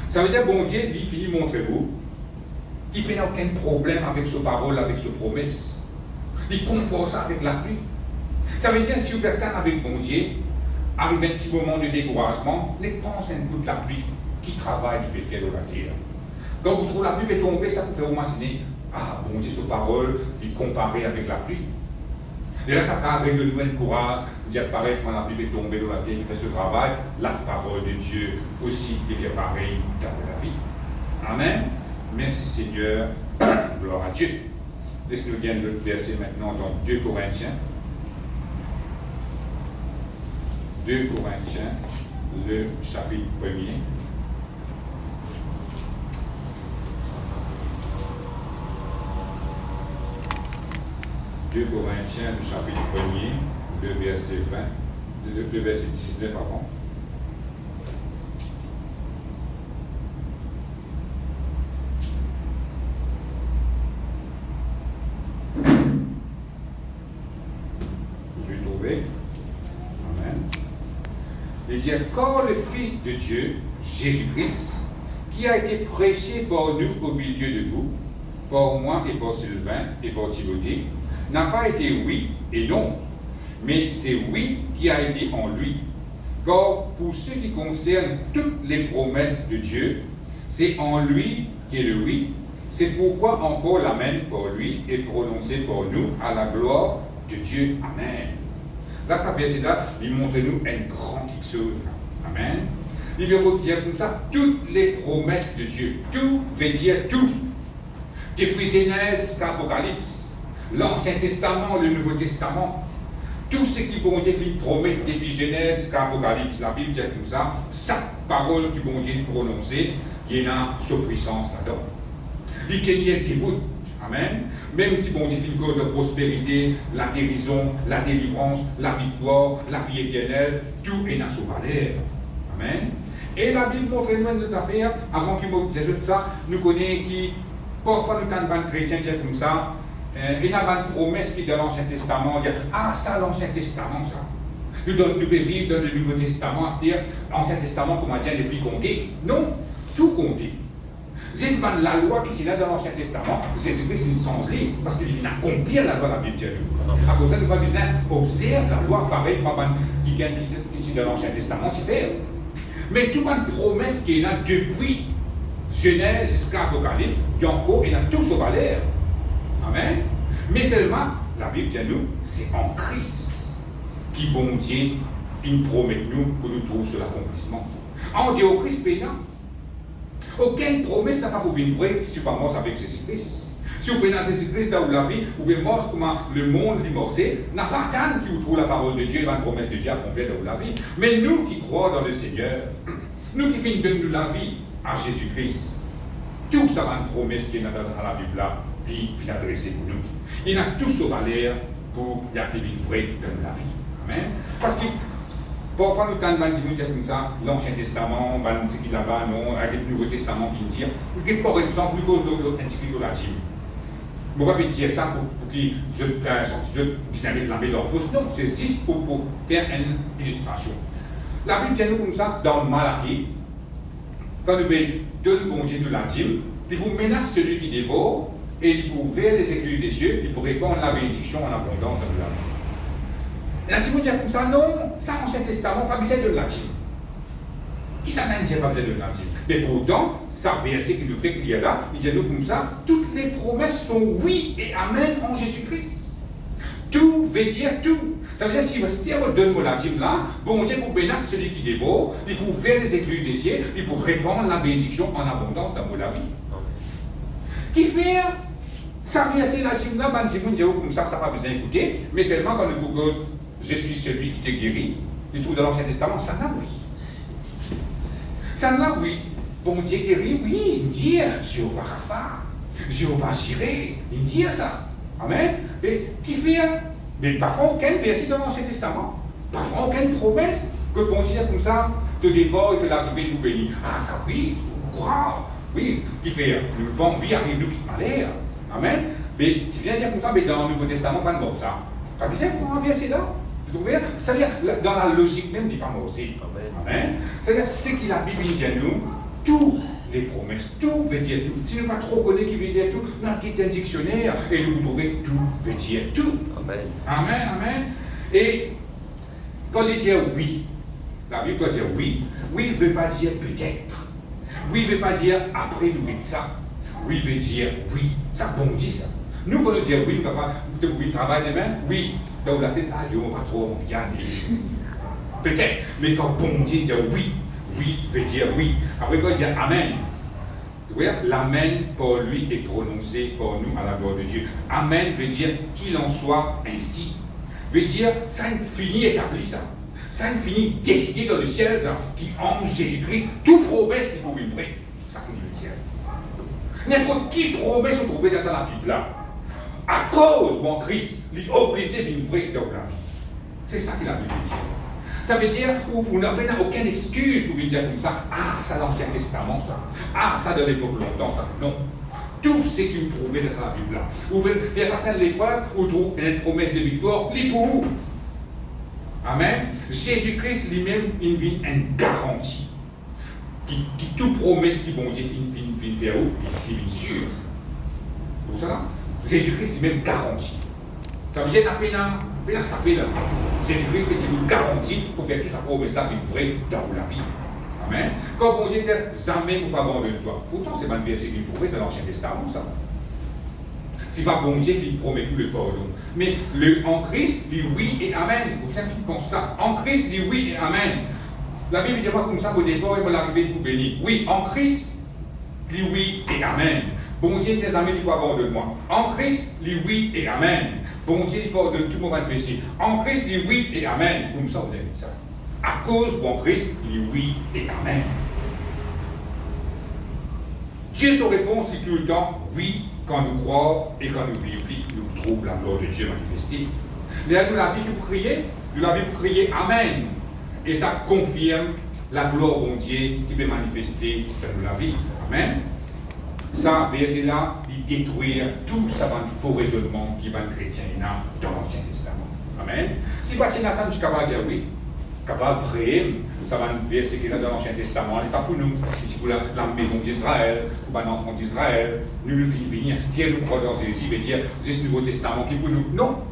Ça veut dire, bon Dieu, il finit, montrez-vous, qu'il n'y a aucun problème avec ce parole, avec ce promesse. Il compose ça avec la pluie. Ça veut dire, si vous êtes avec bon Dieu, arrive un petit moment de découragement, ne pense un coup de la pluie qui travaille, qui peut faire de la terre. Quand vous trouvez la pluie peut tomber, ça vous fait imaginer, ah, bon Dieu, ce parole, il comparait avec la pluie. Et là, ça peut avec de nouveau courage, dire pareil, quand la pluie peut tomber dans la terre, il fait ce travail, la parole de Dieu aussi, il fait pareil dans la vie. Amen. Merci Seigneur, gloire à Dieu. Laisse-nous lire le verset maintenant dans 2 Corinthiens. 2 Corinthiens, le chapitre 1er. 2 Corinthiens, le chapitre 1er, le verset 20, le verset 19 avant. Il dit, quand le Fils de Dieu, Jésus-Christ, qui a été prêché par nous au milieu de vous, par moi et par Sylvain et par Timothée, n'a pas été oui et non, mais c'est oui qui a été en lui. Car pour ce qui concerne toutes les promesses de Dieu, c'est en lui qu'est le oui. C'est pourquoi encore l'amen par lui est prononcé par nous à la gloire de Dieu. Amen. Là, ça verset là, il montre-nous une grande chose. Amen. Il veut dire comme ça, toutes les promesses de Dieu. Tout veut dire tout. Depuis Genèse jusqu'à Apocalypse, l'Ancien Testament, le Nouveau Testament, tout ce qui bon Dieu fait promet depuis Genèse jusqu'à Apocalypse, la Bible dit comme ça, chaque parole qui bon Dieu prononcée, il y a sa puissance là-dedans. Il y a des bouts. Amen. Même si bon Dieu fait une cause de prospérité, la guérison, la délivrance, la victoire, la vie éternelle, tout est dans sa valeur. Amen. Et la Bible montre nous nos affaires, avant qu'il me dise ça, nous connaissons qui, parfois nous avons des chrétiens qui comme ça, il y a une promesse qui est dans l'Ancien Testament, on dit, ah ça l'Ancien Testament ça. Nous pouvons vivre dans le Nouveau Testament, c'est-à-dire l'Ancien Testament, comment dire, n'est plus compté. Non, tout compté. C'est la loi qui est là dans l'Ancien Testament, Jésus-Christ est sans livre, parce qu'il vient accomplir la loi de la Bible. À cause de ça, nous avons besoin d'observer la loi pareil, qui est dans l'Ancien Testament, qui fait. Mais toute une promesse qui est là depuis Genèse jusqu'à Apocalypse, il y a encore, il y a tout sur valeur. Amen. Mais seulement, la Bible dit nous, c'est en Christ qui bon Dieu, il promet nous que nous trouvons sur l'accomplissement. En dehors de Christ payant, aucune promesse n'a pas pour une vraie si pas mort avec Jésus-Christ. Si vous prenez Jésus-Christ là où la vie, ou bien mort comment le monde est morcé, n'a pas tant qui vous trouve la parole de Dieu, la promesse de Dieu accomplie là où la vie. Mais nous qui croyons dans le Seigneur, nous qui finissons de nous la vie à Jésus-Christ, tout ça va une promesse qui est dans la Bible là, qui vient adresser pour nous. Il a tout ce valeur pour y avoir une vraie dans la vie. Amen. Parce que parfois nous avons dit comme ça, l'Ancien Testament, ce qui est là-bas, non, avec le Nouveau Testament qui dit, par exemple, nous cause de l'Antiquité de la Bible. Je ne vais pas dire ça pour qu'ils puissent réclamer leur poste. Non, c'est juste pour faire une illustration. La Bible dit nous comme ça, dans le Malachie, quand nous donne congé de la dîme, il vous menace celui qui dévore, et il vous ouvrir les écluses des cieux, il vous répand la bénédiction en abondance de la vie. Et la Bible dit comme ça, non, ça, Ancien Testament, pas besoin de la dîme. Qui ça n'a pas besoin de la dîme? Mais pourtant, ça verset qui nous fait qu'il y a là, il dit nous comme ça, toutes les promesses sont oui et amen en Jésus-Christ. Tout veut dire tout. Ça veut dire si vous donne la dîme là, bon Dieu pour bénir celui qui dévore, il pour faire les écluses des cieux, il pour répandre la bénédiction en abondance dans la vie. Qui fait ça verset la dîme là, ben dit comme ça, ça n'a pas besoin d'écouter, mais seulement quand nous disons je suis celui qui te guérit, il trouve dans l'Ancien Testament, ça n'a oui. Ça n'a oui. Bon Dieu guérit, oui, il dit Jéhovah Rapha, Jéhovah Jireh, il dit ça. Amen. Et qui fait, mais par contre, aucun verset dans l'Ancien Testament, par contre, aucune promesse que bon Dieu comme ça, te départ et te l'arrivée nous bénir. Ah, ça oui, croire, oui, qui fait, le bon vie arrive nous qui malheur. Amen. Mais tu viens dire comme ça, mais dans le Nouveau Testament, pas de ça. Tu as besoin pour un verset là? C'est-à-dire, dans la logique même, il n'est pas mort aussi. Amen. C'est-à-dire, ce que la Bible dit à nous, toutes les promesses, tout veut dire tout. Si nous ne pas trop connaître qui veut dire tout, nous avons un dictionnaire et nous trouvons tout veut dire tout. Amen. Amen, amen. Et quand il dit oui, la Bible doit dire oui. Oui ne veut pas dire peut-être. Oui ne veut pas dire après nous dites ça. Oui veut dire oui. Ça bondit ça. Nous, quand nous disons oui, nous sommes capables de travailler demain, oui. Dans la tête, ah, on va pas trop, on vient. Peut-être. Mais quand bon Dieu dit oui, oui veut dire oui. Après, quand il dit amen, vous voyez, l'amen pour lui est prononcé pour nous à la gloire de Dieu. Amen veut dire qu'il en soit ainsi. Veut dire, ça a fini établi ça. Ça a fini décidé dans le ciel, ça, qui en Jésus-Christ, toute promesse qui pouvait être vraie. Ça qu'on veut dire. N'importe qui promesse se trouvait dans la Bible là. À cause mon Christ, il est obligé d'une vraie dans la vie. C'est ça que la Bible dit. Ça veut dire qu'on n'a aucune excuse pour dire comme ça, ah, ça dans l'Ancien Testament, ça. Ah, ça dans l'époque longtemps, ça. Non. Tout ce qui nous trouvait dans la Bible là. Vous pouvez faire face à l'épreuve, ou trouver une promesse de victoire, les pour vous. Amen. Jésus-Christ lui-même, il vit une garantie. Qui toute promesse qui bon Dieu finit faire où, il vit sûr. Pour ça, Jésus-Christ lui-même garantit. Ça veut dire que ça fait là. Jésus-Christ est une garantie pour faire toute sa promesse là, une vraie dans la vie. Amen. Quand bon Dieu dit, jamais vous pas abandonner toi. Pourtant, c'est pas un verset qu'il trouvait dans l'Ancien Testament, ça. C'est pas bon Dieu qui promet tout le pardon. Mais en Christ, dit oui et amen. Vous savez, il pense ça. En Christ, dit oui et amen. La Bible dit pas comme ça au départ, il va l'arriver pour bénir. Oui, en Christ, dit oui et amen. Bon Dieu, tes amis, il pas abandonne-moi. En Christ, dit oui et amen. Bon Dieu, il pardonne tout moment de péché. En Christ, dit oui et amen. Comme ça, vous avez dit ça. À cause de Christ, dit oui et amen. Dieu, son réponse, c'est tout le temps oui. Quand nous croyons et quand nous vivons, nous trouvons la gloire de Dieu manifestée. Mais nous, la vie qui vous criez, nous la vie pour crier Amen. Et ça confirme la gloire de Dieu qui peut manifester dans la vie. Amen. Ça, verset là, il détruit tout ça va un faux raisonnement qui va un chrétien dans l'Ancien Testament. Amen. Si pas ça, nous sommes capables de dire oui. Capable vrai, ça va un verset qui est là dans l'Ancien Testament, il n'est pas pour nous, c'est pour la maison d'Israël, pour un enfant d'Israël, nous le finir, si nous croyons dans Jésus, veut dire, c'est ce Nouveau Testament qui est pour nous. Non!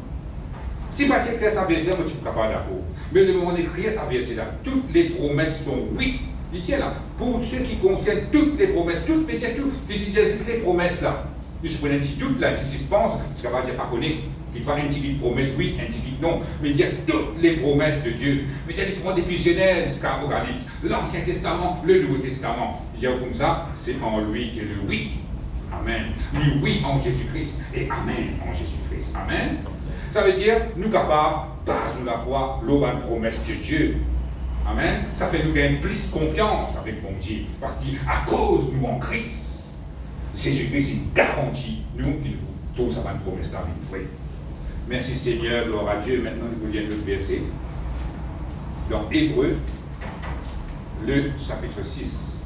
Si pas c'est clair, ça verset, moi, tu ne peux pas d'accord. Mais le moment d'écrire, ça verset là, toutes les promesses sont oui. Il tient là, pour ceux qui concernent toutes les promesses, toutes les promesses là, nous prenons ici toutes là, si tu penses, tu vas dire pas connaître. Il faut une petite promesse, oui, une petite non. Mais il y a toutes les promesses de Dieu. Mais il y a des promesses depuis Genèse jusqu'à Apocalypse, l'Ancien Testament, le Nouveau Testament. Il y a comme ça, c'est en lui que le oui. Amen. Le oui en Jésus-Christ et Amen en Jésus-Christ. Amen. Ça veut dire, nous capables, par la foi, l'aube promesse de Dieu. Amen. Ça fait nous gagner plus confiance avec mon Dieu. Parce qu'à cause nous en Christ, Jésus-Christ, il garantit nous qu'il nous tous avons une promesse d'avenir, frère. Merci Seigneur, gloire à Dieu. Maintenant, nous lisons le verset. Dans Hébreux, le chapitre 6.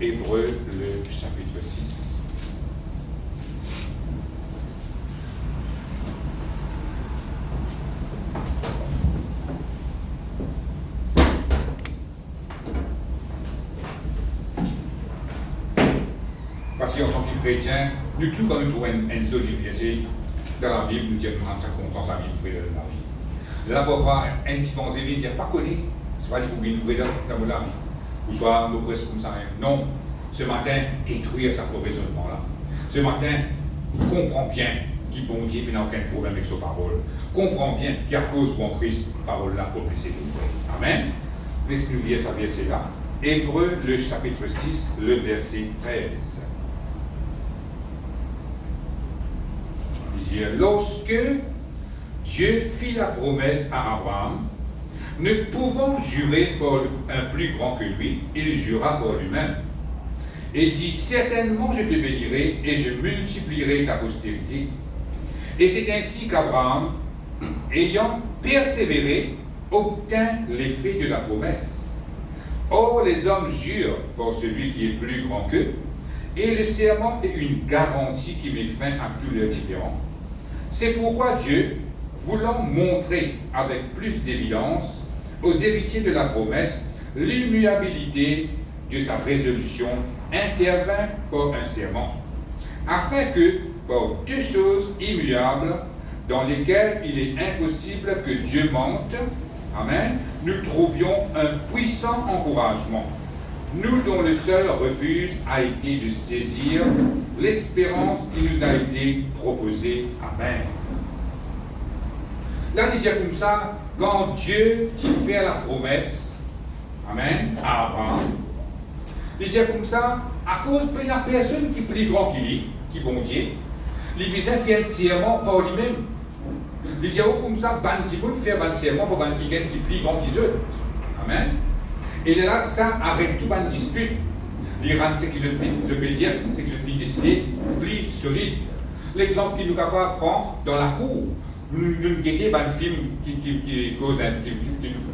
Hébreux, le chapitre 6. Parce qu'en tant que chrétien, nous tous quand nous trouvons un seul verset dans la Bible, nous disons que nous sommes contents sa vie, frère de la vie. Là, parfois, un petit bon zévi dit pas connu, c'est pas dit que vous venez ouvrir dans la vie. Ou soit nous presque comme ça. Non, ce matin, détruire ça pour raisonnement là. Ce matin, comprends bien qu'il bon Dieu n'a aucun problème avec sa parole. Comprends bien qu'à cause de mon Christ, parole là, pour blesser nous, frère. Amen. Laisse-nous lire ça verset là. Hébreux, le chapitre 6, le verset 13. Lorsque Dieu fit la promesse à Abraham, ne pouvant jurer par un plus grand que lui, il jura par lui-même et dit, certainement je te bénirai et je multiplierai ta postérité. Et c'est ainsi qu'Abraham, ayant persévéré, obtint l'effet de la promesse. Or les hommes jurent par celui qui est plus grand qu'eux, et le serment est une garantie qui met fin à tous leurs différends. C'est pourquoi Dieu, voulant montrer avec plus d'évidence aux héritiers de la promesse l'immuabilité de sa résolution, intervint par un serment, afin que, par deux choses immuables, dans lesquelles il est impossible que Dieu mente, amen, nous trouvions un puissant encouragement, nous dont le seul refuge a été de saisir l'espérance qui nous a été proposée. Amen. Là, il dit comme ça, quand Dieu t'y fait la promesse, amen, à Abraham, il dit comme ça, à cause de la personne qui est plus grand qu'il est, qui est bon Dieu, il dit fait un serment par lui-même. Il dit comme ça, il fait un serment pour quelqu'un qui est plus grand qu'ils eux. Amen. Et là, ça arrête tout une dispute. L'Iran, c'est que je peux dire, c'est que je suis décidé plus solide. L'exemple qu'il nous capable prendre dans la cour, nous guettons un film qui cause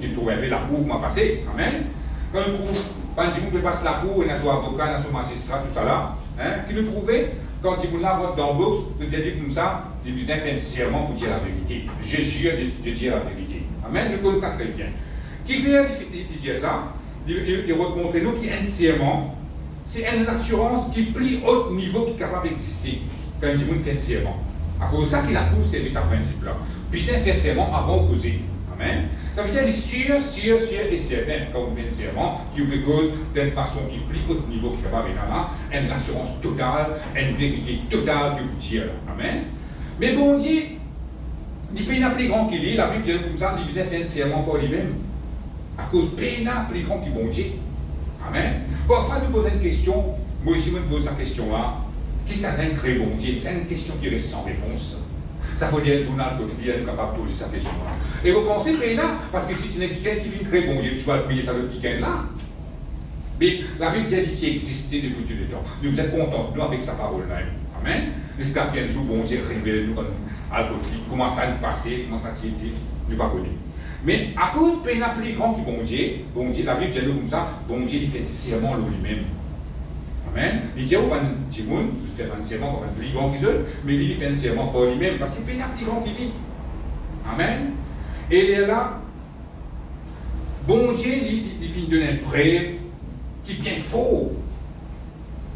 qui trouve la cour m'a passé. Amen. Quand nous passe la cour, il y a son avocat, il y a son magistrat, tout ça là, hein, qui nous trouvait, quand il l'a vote dans le box, nous dit comme ça, il nous fait un serment pour dire la vérité. Je jure de dire la vérité. Amen. Nous connaissons ça très bien. Qui fait dire ça? Il remontre nous qu'il y a un serment, c'est une assurance qui est plus haut niveau qui est capable d'exister quand il fait un serment. À cause de ça qu'il a pour servir ce principe-là. Puis c'est un fait serment avant de causer. Amen. Ça veut dire qu'il est sûr et certain quand vous faites un serment qui vous cause d'une façon qui est plus haut niveau qui est capable de une assurance totale, une vérité totale que vous dire. Amen. Mais bon Dieu, il peut y avoir plus grand qu'il est, la Bible dit comme ça, il fait un serment pour lui-même. À cause de pénal plus grand qui bon Dieu. Amen. Parfois, nous posons une question, moi aussi, je me pose cette question-là. Qui ça un très bon Dieu? C'est une question qui reste sans réponse. Ça faut dire un journal quotidien capable de poser cette question-là. Et vous pensez pénal, parce que si c'est quelqu'un qui fait un très bon Dieu, tu vas prier ça le quelqu'un-là. Mais la Bible dit qu'il existait depuis tout le temps. Nous êtes contents, nous, avec sa parole-là. Amen. Jusqu'à qu'un jour, bon Dieu révèle nous à côté, comment ça nous passait, comment ça a été, nous pas connu. Mais à cause de pénal plus grand qui bon Dieu, la Bible dit comme ça, bon Dieu il fait serment lui-même. Amen. Il dit au Timoun, il fait un serment pour un plus grand qu'ils eux, mais lui il fait un serment pour lui-même, parce qu'il pénal plus grand qu'il vit. Amen. Et il est là, bon Dieu il finit de donner une preuve qui est bien faux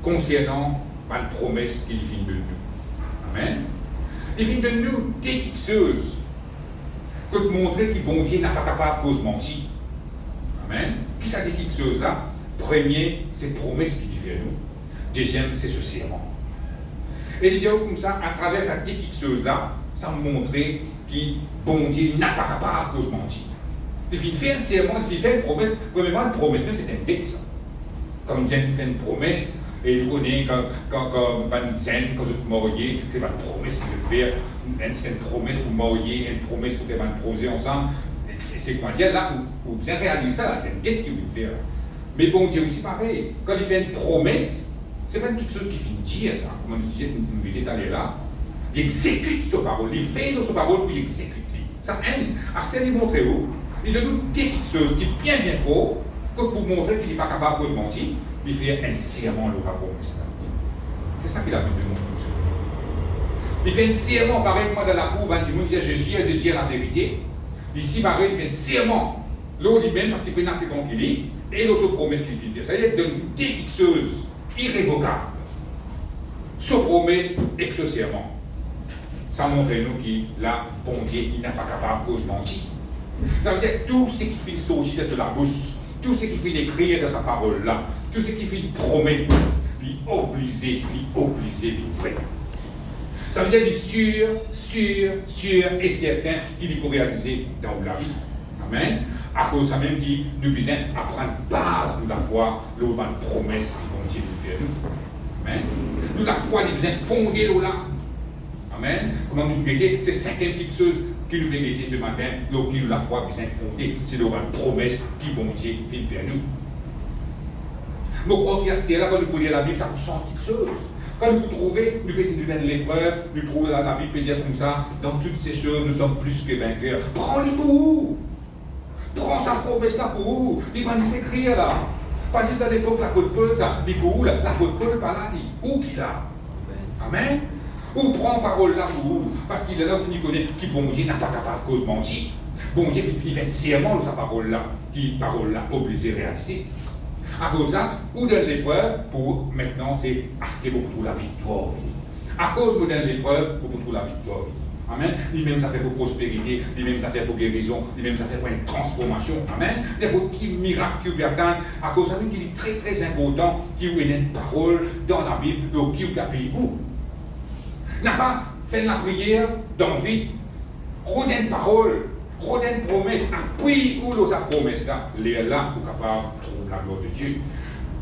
concernant la promesse qu'il finit de nous. Amen. Il finit de nous des choses que de montrer que bon Dieu n'a pas capable de cause mentir. Amen. Qui ça dit quelque chose là? Premier, c'est promesse qu'il fait à nous. Deuxième, c'est ce serment. Et il dit comme ça, à travers cette petite chose-là, ça me montrait que bon Dieu n'a pas capable de cause mentir. Il fait un serment, il fait une promesse. Premièrement, une promesse, même c'est un dette ça. Quand on fait une promesse, et il connaît quand une scène, quand vous êtes marié, c'est une promesse qu'il veut faire. C'est une promesse pour marier, une promesse pour faire un projet ensemble. C'est comment dire là, où vous réalisez ça, c'est une dette qu'il veut faire. Mais bon Dieu aussi pareil, quand il fait une promesse, c'est pas quelque chose qui finit dire ça, comme on disait, nous étions allés là, il exécute sa parole, il fait sa parole pour exécuter. Ça aime, à ce qu'il montre où, il nous dit quelque chose qui est bien faux, que pour montrer qu'il n'est pas capable de mentir, il fait un serment le rapport. C'est ça qu'il a vu de montrer. Il fait un serment, pareil, moi dans la cour, il dit, je jure de dire la vérité. Ici, pareil, il fait un serment, l'autre lui-même, parce qu'il peut n'appeler qu'on qu'il dit, et l'autre promesse qu'il fait faire. Ça veut dire de nous dire quelque chose irrévocable. Sa promesse exaucément. Ça montre nous que là, bon Dieu, il n'est pas capable de mentir. Ça veut dire que tout ce qui fait sortir de la bouche, tout ce qui fait écrire de sa parole-là, tout ce qui fait promettre, lui obliger de vrai. Ça veut dire qu'il est sûr et certain qu'il peut réaliser dans la vie. Amen. À cause de ça même qui nous besoin apprendre base de la foi, le promesse que bon Dieu veut faire nous. Amen. Nous la foi, nous besoin fonder là. Amen. Comment nous guetter, c'est cinquième petite chose qui nous guetter ce matin, qui nous la foi besoin fonder, c'est la promesse qui bon Dieu veut faire nous. Nous croyons qu'il y a là, quand nous pouvons lire la Bible, ça nous sent quelque chose. Quand nous trouvons, nous faisons l'épreuve, nous trouvons la Bible peut dire comme ça, dans toutes ces choses, nous sommes plus que vainqueurs. Prends-les pour vous. Prends sa promesse là pour vous. Il va nous écrire là. Parce que dans l'époque, l'apôtre Paul, ça, dit pour vous, l'apôtre Paul, par là, où qu'il a. Amen. Ou prend parole là pour vous. Parce qu'il est là, il connaît qui bon Dieu n'a pas capable de cause mentir. Bon Dieu, il fait serment de sa parole là, qui parole là, obligé de réaliser. À cause de ça, ou de l'épreuve, pour maintenant, c'est acheter pour la victoire. À cause de l'épreuve, pour la victoire. Amen. Lui-même, ça fait pour prospérité, lui-même, ça fait pour guérison, lui-même, ça fait pour une transformation. Amen. Il y a beaucoup de miracles qui vous attendent. À cause de ça, il est très très important qu'il y ait une parole dans la Bible, qui vous appelle vous. N'a pas fait la prière d'envie, redonne une parole, redonne une promesse, appuie où sa promesse là, les là pour capable de trouver la gloire de Dieu.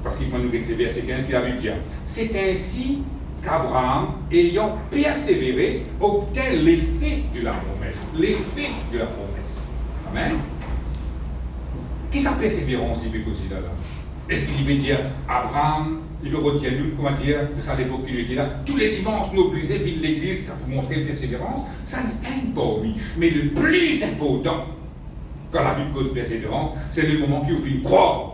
Parce qu'il va nous écrire verset 15 qui a dit, c'est ainsi qu'Abraham, ayant persévéré, obtint l'effet de la promesse. L'effet de la promesse. Amen. Qui sa persévérance, il peut aussi là? Est-ce qu'il veut dire, Abraham, il veut retenir nous, comment dire, de ça l'époque qu'il était là, tous les dimanches, nous obliger de l'église, ça pour montrer une persévérance, ça n'est important. Mais le plus important, quand la Bible cause persévérance, c'est le moment qui vous fait croire.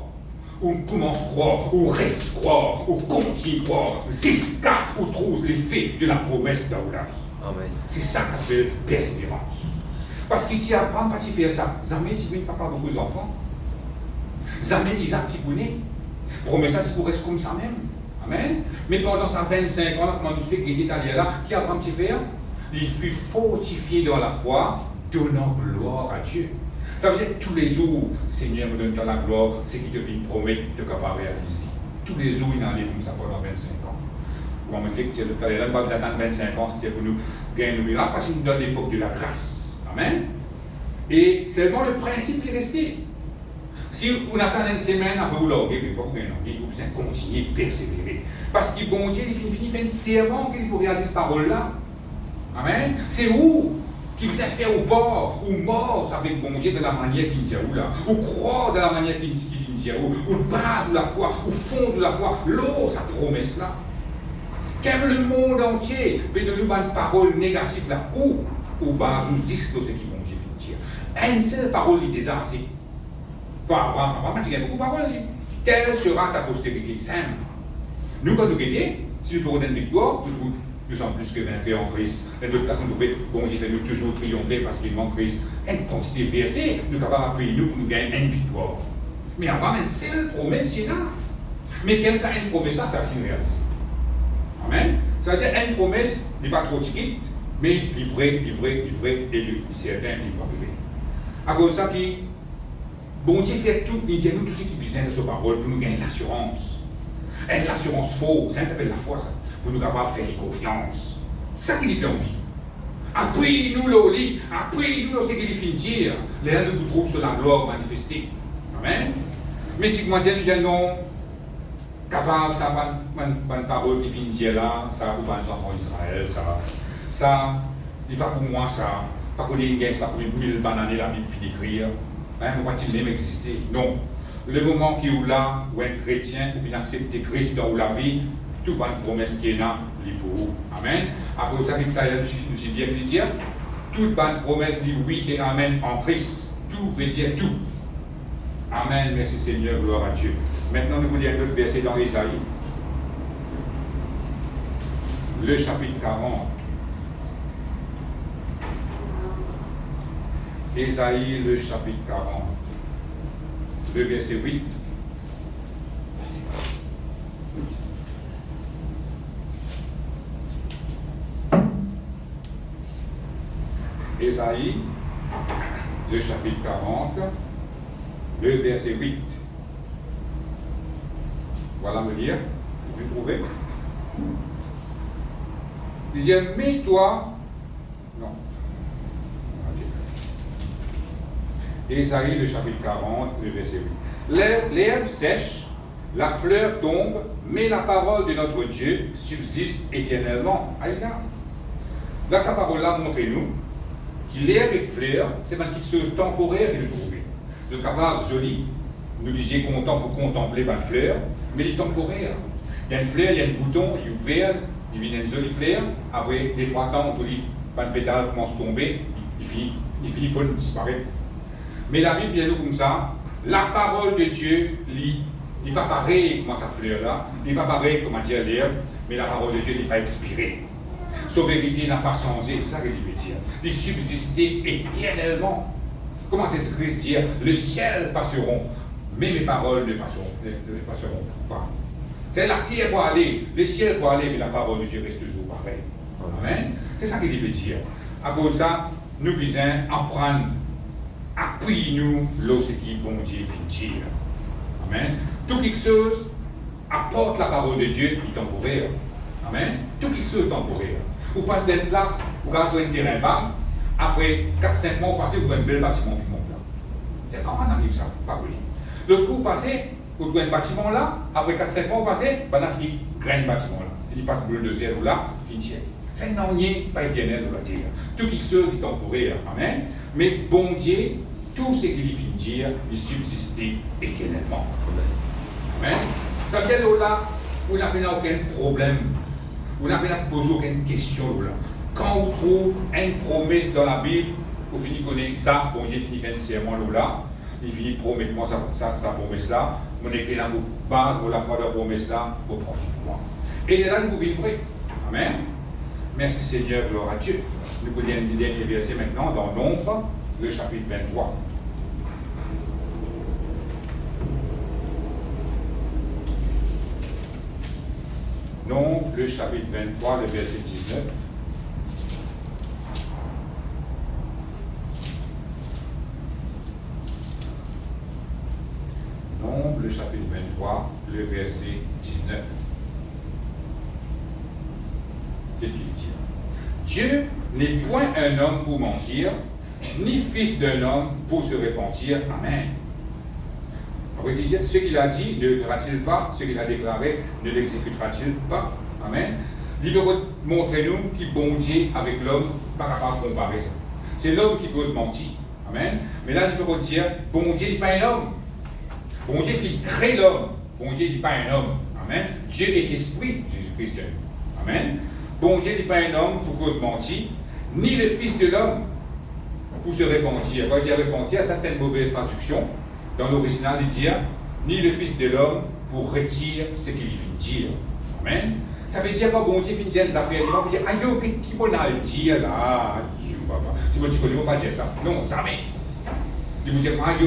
On commence à croire, on reste croire, on continue à croire, jusqu'à on trouve l'effet de la promesse dans la vie. Amen. C'est ça qui fait persévérance. Parce qu'ici, Abraham, quand il fait ça, jamais il n'a pas beaucoup d'enfants. Jamais il a petit bonnet. Promesse ça, il reste comme ça même. Amen. Mais pendant sa 25 ans, là, comment il fait qu'il est allé là, qui a Abraham faire? Il fut fortifié dans la foi, donnant gloire à Dieu. Ça veut dire que tous les jours, Seigneur me donne dans la gloire, c'est qu'il te fait une promesse de capable réaliser. Tous les jours, il en est comme ça pendant 25 ans. Comment on fait que tu n'as pas besoin d'attendre 25 ans, c'était pour nous gagner le miracle, parce qu'il nous donne l'époque de la grâce. Amen. Et c'est vraiment le principe qui est resté. Si vous attendez une semaine, après vous l'orguez, mais pas vous gagnez, vous devez continuer, persévérer. Parce que bon Dieu, il fait un serment qu'il faut réaliser cette parole-là. Amen. C'est où qui vous a fait au bord, ou mort avec bon Dieu de la manière qu'il dit là, ou croire de la manière qu'il dit ou base de la foi, ou fond de la foi, l'eau, sa promesse là. Qu'aime le monde entier, peut de nous une parole négative là, ou base nous existe ce qui bon Dieu fait dire. Une seule parole est déjà assez. Pas Abraham, il y a beaucoup de paroles. Telle sera ta postérité simple. Nous, quand nous guettons, si nous pouvons une victoire, nous sommes plus que vainqueurs en Christ. Et d'autres personnes nous disent, bon, j'ai fait nous toujours triompher parce qu'il manque Christ. Une quantité de versets, nous sommes capables d'appuyer nous pour nous gagner une victoire. Mais Abraham, une seule promesse, c'est là. Mais comme ça, une promesse, ça finit réalisé. Amen. Ça veut dire une promesse n'est pas trop petite, mais livré, et lui, certain, il va arriver. À cause de ça, bon Dieu fait tout, il dit nous tout ce qui est besoin de sa parole pour nous gagner l'assurance. Et l'assurance fausse, ça s'appelle la foi. Ça. pour nous capables de faire confiance. C'est ça qu'il a envie. Appris-nous le lit, appris-nous ce qu'il finit dire. Les gens nous trouvent sur la gloire manifestée. Amen. Mais si comment dire, nous non capable, ça pas une parole qui finit dire là, ça pour les enfants d'Israël, ça, il pas pour moi ça, pas pour les gens, pas pour 1000 bananes la Bible finit d'écrire. Hein, pourquoi il même exister? Non. Le moment qui est là, où un chrétien qui vient accepter Christ dans la vie, tout bonne promesse qui est là, il est pour vous. Amen. Après ça, nous dit dire, toute bonne promesse dit oui et amen en Christ. Tout veut dire tout. Amen. Merci Seigneur, gloire à Dieu. Maintenant, nous voulons lire le verset dans Ésaïe. Le chapitre 40. Ésaïe, le chapitre 40. Le verset 8. Ésaïe, le chapitre 40, le verset 8. Voilà me dire, vous pouvez trouver. Il dit, mais toi, non. Ésaïe, le chapitre 40, le verset 8. L'herbe sèche, la fleur tombe, mais la parole de notre Dieu subsiste éternellement. Aïda. Là, sa parole-là, montrez-nous qu'il l'herbe et fleur, c'est quelque chose de temporaire qu'il trouve. C'est capable joli. Nous disiez content pour contempler la fleur, mais il est temporaire. Il y a une fleur, il y a un bouton, il est ouvert, il vient une jolie fleur, après des 3 temps, le pétale commence à tomber, il finit, il faut disparaître. Mais la Bible, bien comme ça, la parole de Dieu, il n'est pas pareil comme sa fleur là, il n'est pas pareil comme dire l'herbe, mais la parole de Dieu n'est pas expirée. Sa vérité n'a pas changé, c'est ça qu'il veut dire. Il subsistait éternellement. Comment c'est ce que Christ dit? Le ciel passeront, mais mes paroles ne passeront pas. C'est la terre pour aller, le ciel pour aller, mais la parole de Dieu reste toujours pareil. Amen. C'est ça qu'il veut dire. À cause de ça, nous devons apprendre. Appris-nous lorsqu'il bon Dieu finit. Amen. Tout quelque chose apporte la parole de Dieu qui est temporaire. Amen. Tout quelque chose temporaire. Vous passez d'une place, vous gardez un terrain vague, après 4-5 mois, vous passez, vous avez un bel bâtiment qui monte là. Comment on arrive ça? Pas oui. Le coup passé, vous avez un bâtiment là, après 4-5 mois, vous passez, vous avez fini grain bâtiment là. Il passe pour le deuxième ou là, fini. C'est un ennui pas éternel de la terre. Tout quelque chose qui est temporaire. Amen. Mais bon Dieu, tout ce qu'il finit de dire, il subsistait éternellement. Amen. Ça veut dire là, vous n'avez aucun problème. Vous n'avez pas posé aucune question là. Quand vous trouvez une promesse dans la Bible, vous finissez de connaître ça, bon Dieu finit de faire un serment là, il finit de promettre moi sa promesse là, vous écrit dans vos bases pour la foi de la promesse là, vous prenez moi. Et là, nous pouvons vivre. Amen. Merci Seigneur, gloire à Dieu. Nous pouvons lire le dernier verset maintenant dans Nombre, le chapitre 23. Nombre, le chapitre 23, le verset 19. Nombre, le chapitre 23, le verset 19. Qu'est-ce qu'il dit? Dieu n'est point un homme pour mentir, ni fils d'un homme pour se repentir. Amen. Après, il dit, ce qu'il a dit ne le fera-t-il pas? Ce qu'il a déclaré ne l'exécutera-t-il pas? Amen. Il veut montrer-nous qu'il bon Dieu avec l'homme, pas capable de comparer ça. C'est l'homme qui cause mentir. Amen. Mais là, il veut dire, bon Dieu n'est pas un homme. Bon Dieu qui crée l'homme. Bon Dieu n'est pas un homme. Amen. Dieu est esprit, Jésus-Christ. Amen. Bon Dieu n'est pas un homme pour cause mentir, ni le fils de l'homme pour se repentir. Quand il dit repentir, ça c'est une mauvaise traduction. Dans l'original, il dit ni le fils de l'homme pour retirer ce qu'il finit de dire. Amen. Ça veut dire quand bon Dieu finit de dire des affaires, il va dire aïe, qui bon a le dire là? Si moi tu connais, on ne va pas dire ça. Non, jamais. Il va dire aïe, je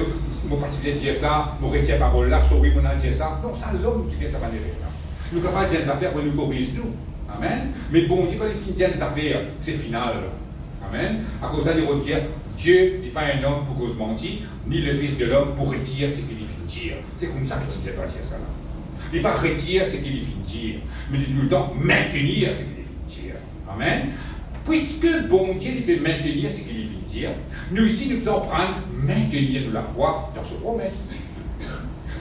ne vais pas dire ça, je retire la parole là, sorry, on a dire ça. Non, c'est l'homme qui fait ça manière là. Nous ne pouvons pas dire des affaires pour nous corriger nous. Amen. Mais bon Dieu, quand il finit de dire des affaires, c'est final. Amen. À cause de ça, il va dire Dieu n'est pas un homme pour cause mentir, ni le fils de l'homme pour retirer ce qu'il finit de dire. C'est comme ça que tu dois dire ça là. Il n'est pas retire ce qu'il vient dire, mais il dit tout le temps maintenir ce qu'il vient dire. Amen. Puisque bon Dieu il peut maintenir ce qu'il vient dire, nous ici nous devons prendre maintenir de la foi dans ses promesses.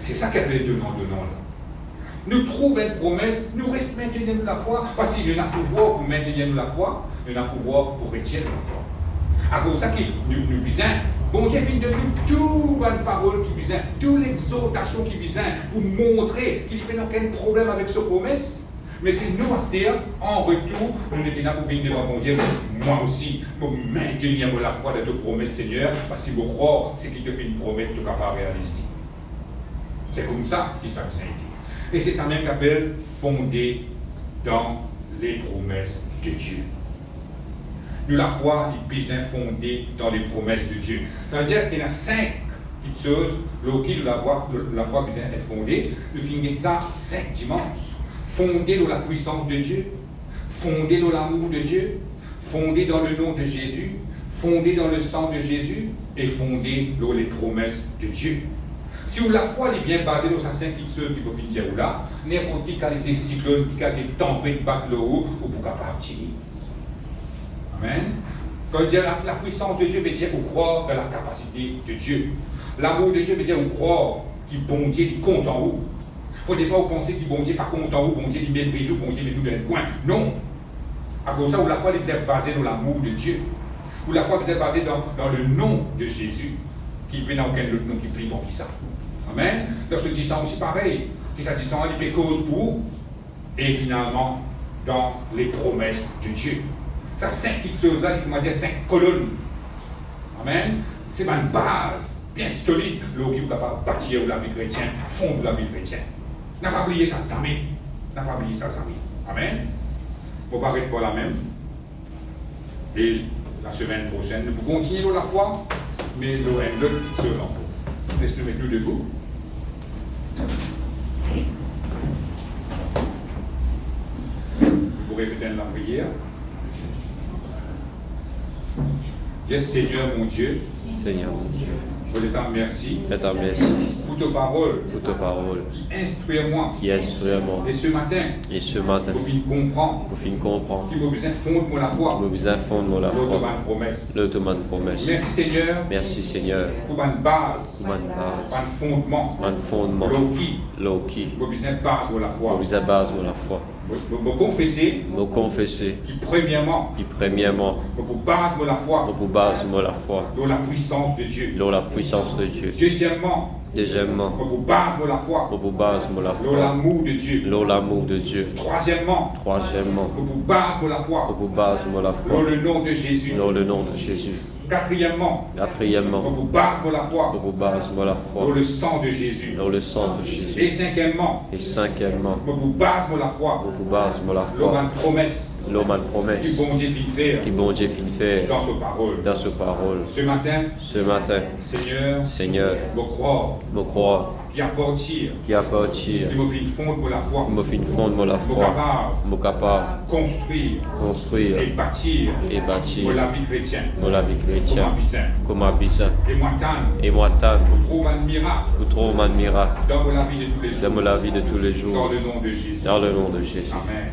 C'est ça qu'appelle les donnant là. Nous trouvons une promesse, nous restons maintenir de la foi, parce qu'il y a un pouvoir pour maintenir de la foi, il y a un pouvoir pour retirer de la foi. À cause de ça, nous besoin, bon Dieu vient de nous toute bonne parole qui besoin, toute l'exhortation qui besoin, pour montrer qu'il n'y a aucun problème avec cette promesse. Mais c'est nous, en retour, nous n'étions pas pour venir devant mon Dieu, moi aussi, pour maintenir la foi de ta promesse, Seigneur, parce qu'il faut croire ce qui te fait une promesse, tu es capable de réaliser. C'est comme ça qu'il s'est été. Et c'est ça même qu'appelle fondé dans les promesses de Dieu. Nous, la foi est bien fondée dans les promesses de Dieu. Ça veut dire qu'il y a 5 petites choses, auxquelles la foi bien être fondée. Nous finissons ça 5 dimanches. Fondée dans la puissance de Dieu, fondée dans l'amour de Dieu, fondée dans le nom de Jésus, fondée dans le sang de Jésus et fondée dans les promesses de Dieu. Si la foi est bien basée dans ces 5 petites choses qui peuvent finir là, n'importe quelle qualité cyclone, quelle qualité tempête, bac le haut, ou pour capable tenir. Amen. Quand il dit la puissance de Dieu veut dire qu'on croit dans la capacité de Dieu. L'amour de Dieu veut dire qu'on croit qu'il bon Dieu, il compte en haut. Il ne faut pas penser qu'il bon Dieu pas compte en haut, bon Dieu il méprise ou bon Dieu met tout dans le coin. Non. À cause de ça, où la foi est basée dans l'amour de Dieu. Où la foi est basée dans le nom de Jésus. Qui n'a aucun autre nom qui prie comme ça. Amen. Donc ce dit ça aussi pareil. Qui ça dit ça, il fait cause pour. Et finalement, dans les promesses de Dieu. Ça 5 petites choses-là, comment dire 5 colonnes. Amen. C'est une base bien solide, là où vous capable de bâtir la vie chrétienne, fondre la vie chrétienne. N'a pas oublié ça, jamais. N'a pas oublié ça, jamais. Amen. Vous ne parlez pas la même. Et la semaine prochaine, nous pouvons continuer dans la foi, mais nous avons une autre chose encore. Laissez-nous mettre nous debout. Vous pourrez peut-être la prière. Dis Seigneur mon Dieu. Seigneur mon Dieu. Je te remercie. Je te remercie pour ta parole. pour ta parole Qui instruit-moi. qui instruit-moi. Et ce matin. Et ce matin, Pour finir comprendre. pour finir comprendre, Qui me besoin fondre la foi. nous vous informons la Pour foi, ta promesse. l'automane promesse. Merci Seigneur. Merci Seigneur Pour ma base. pour ma base, Pour un fondement. mon fondement, Loki. Loki, Pour besoin base pour la foi. pour vous base de la foi. Pour confesser. Nous confesser, Qui premièrement. qui premièrement, Pour base pour la foi. pour base de la foi, Dans la puissance de Dieu. dans la puissance de Dieu. Deuxièmement. Deuxièmement, Pour base pour la foi. pour base de la Dans foi, l'amour de Dieu. dans l'amour de Dieu. Troisièmement. Troisièmement, Pour base pour la foi. pour base de la Dans foi, le nom de Jésus. dans le nom de Jésus. Quatrièmement. Quatrièmement, Pour base pour la foi. pour base de la Dans foi, le sang de Jésus. dans le sang de Et Jésus. cinquièmement. Et cinquièmement, Pour base pour la foi. pour base de la L'homme a foi, une promesse. l'homme Qui promesse, bon Dieu fit faire qui bon Dieu finit faire dans sa parole. dans sa parole. Ce matin, Ce matin, Seigneur, Seigneur, me croire, me croire, qui apportir, qui appartient, qui me fait fondre pour la foi, me fait fondre la me foi, capable me capable de construire construire et bâtir et bâtir pour la vie chrétienne. dans la vie Comme chrétienne, un bizin. comme un bizin. Et moi, tant, Et moi, tant, trouve un miracle pour trouver un miracle dans la vie de tous les jours. dans la vie de tous les Dans jours, le nom de Jésus. dans le nom de Jésus. Amen.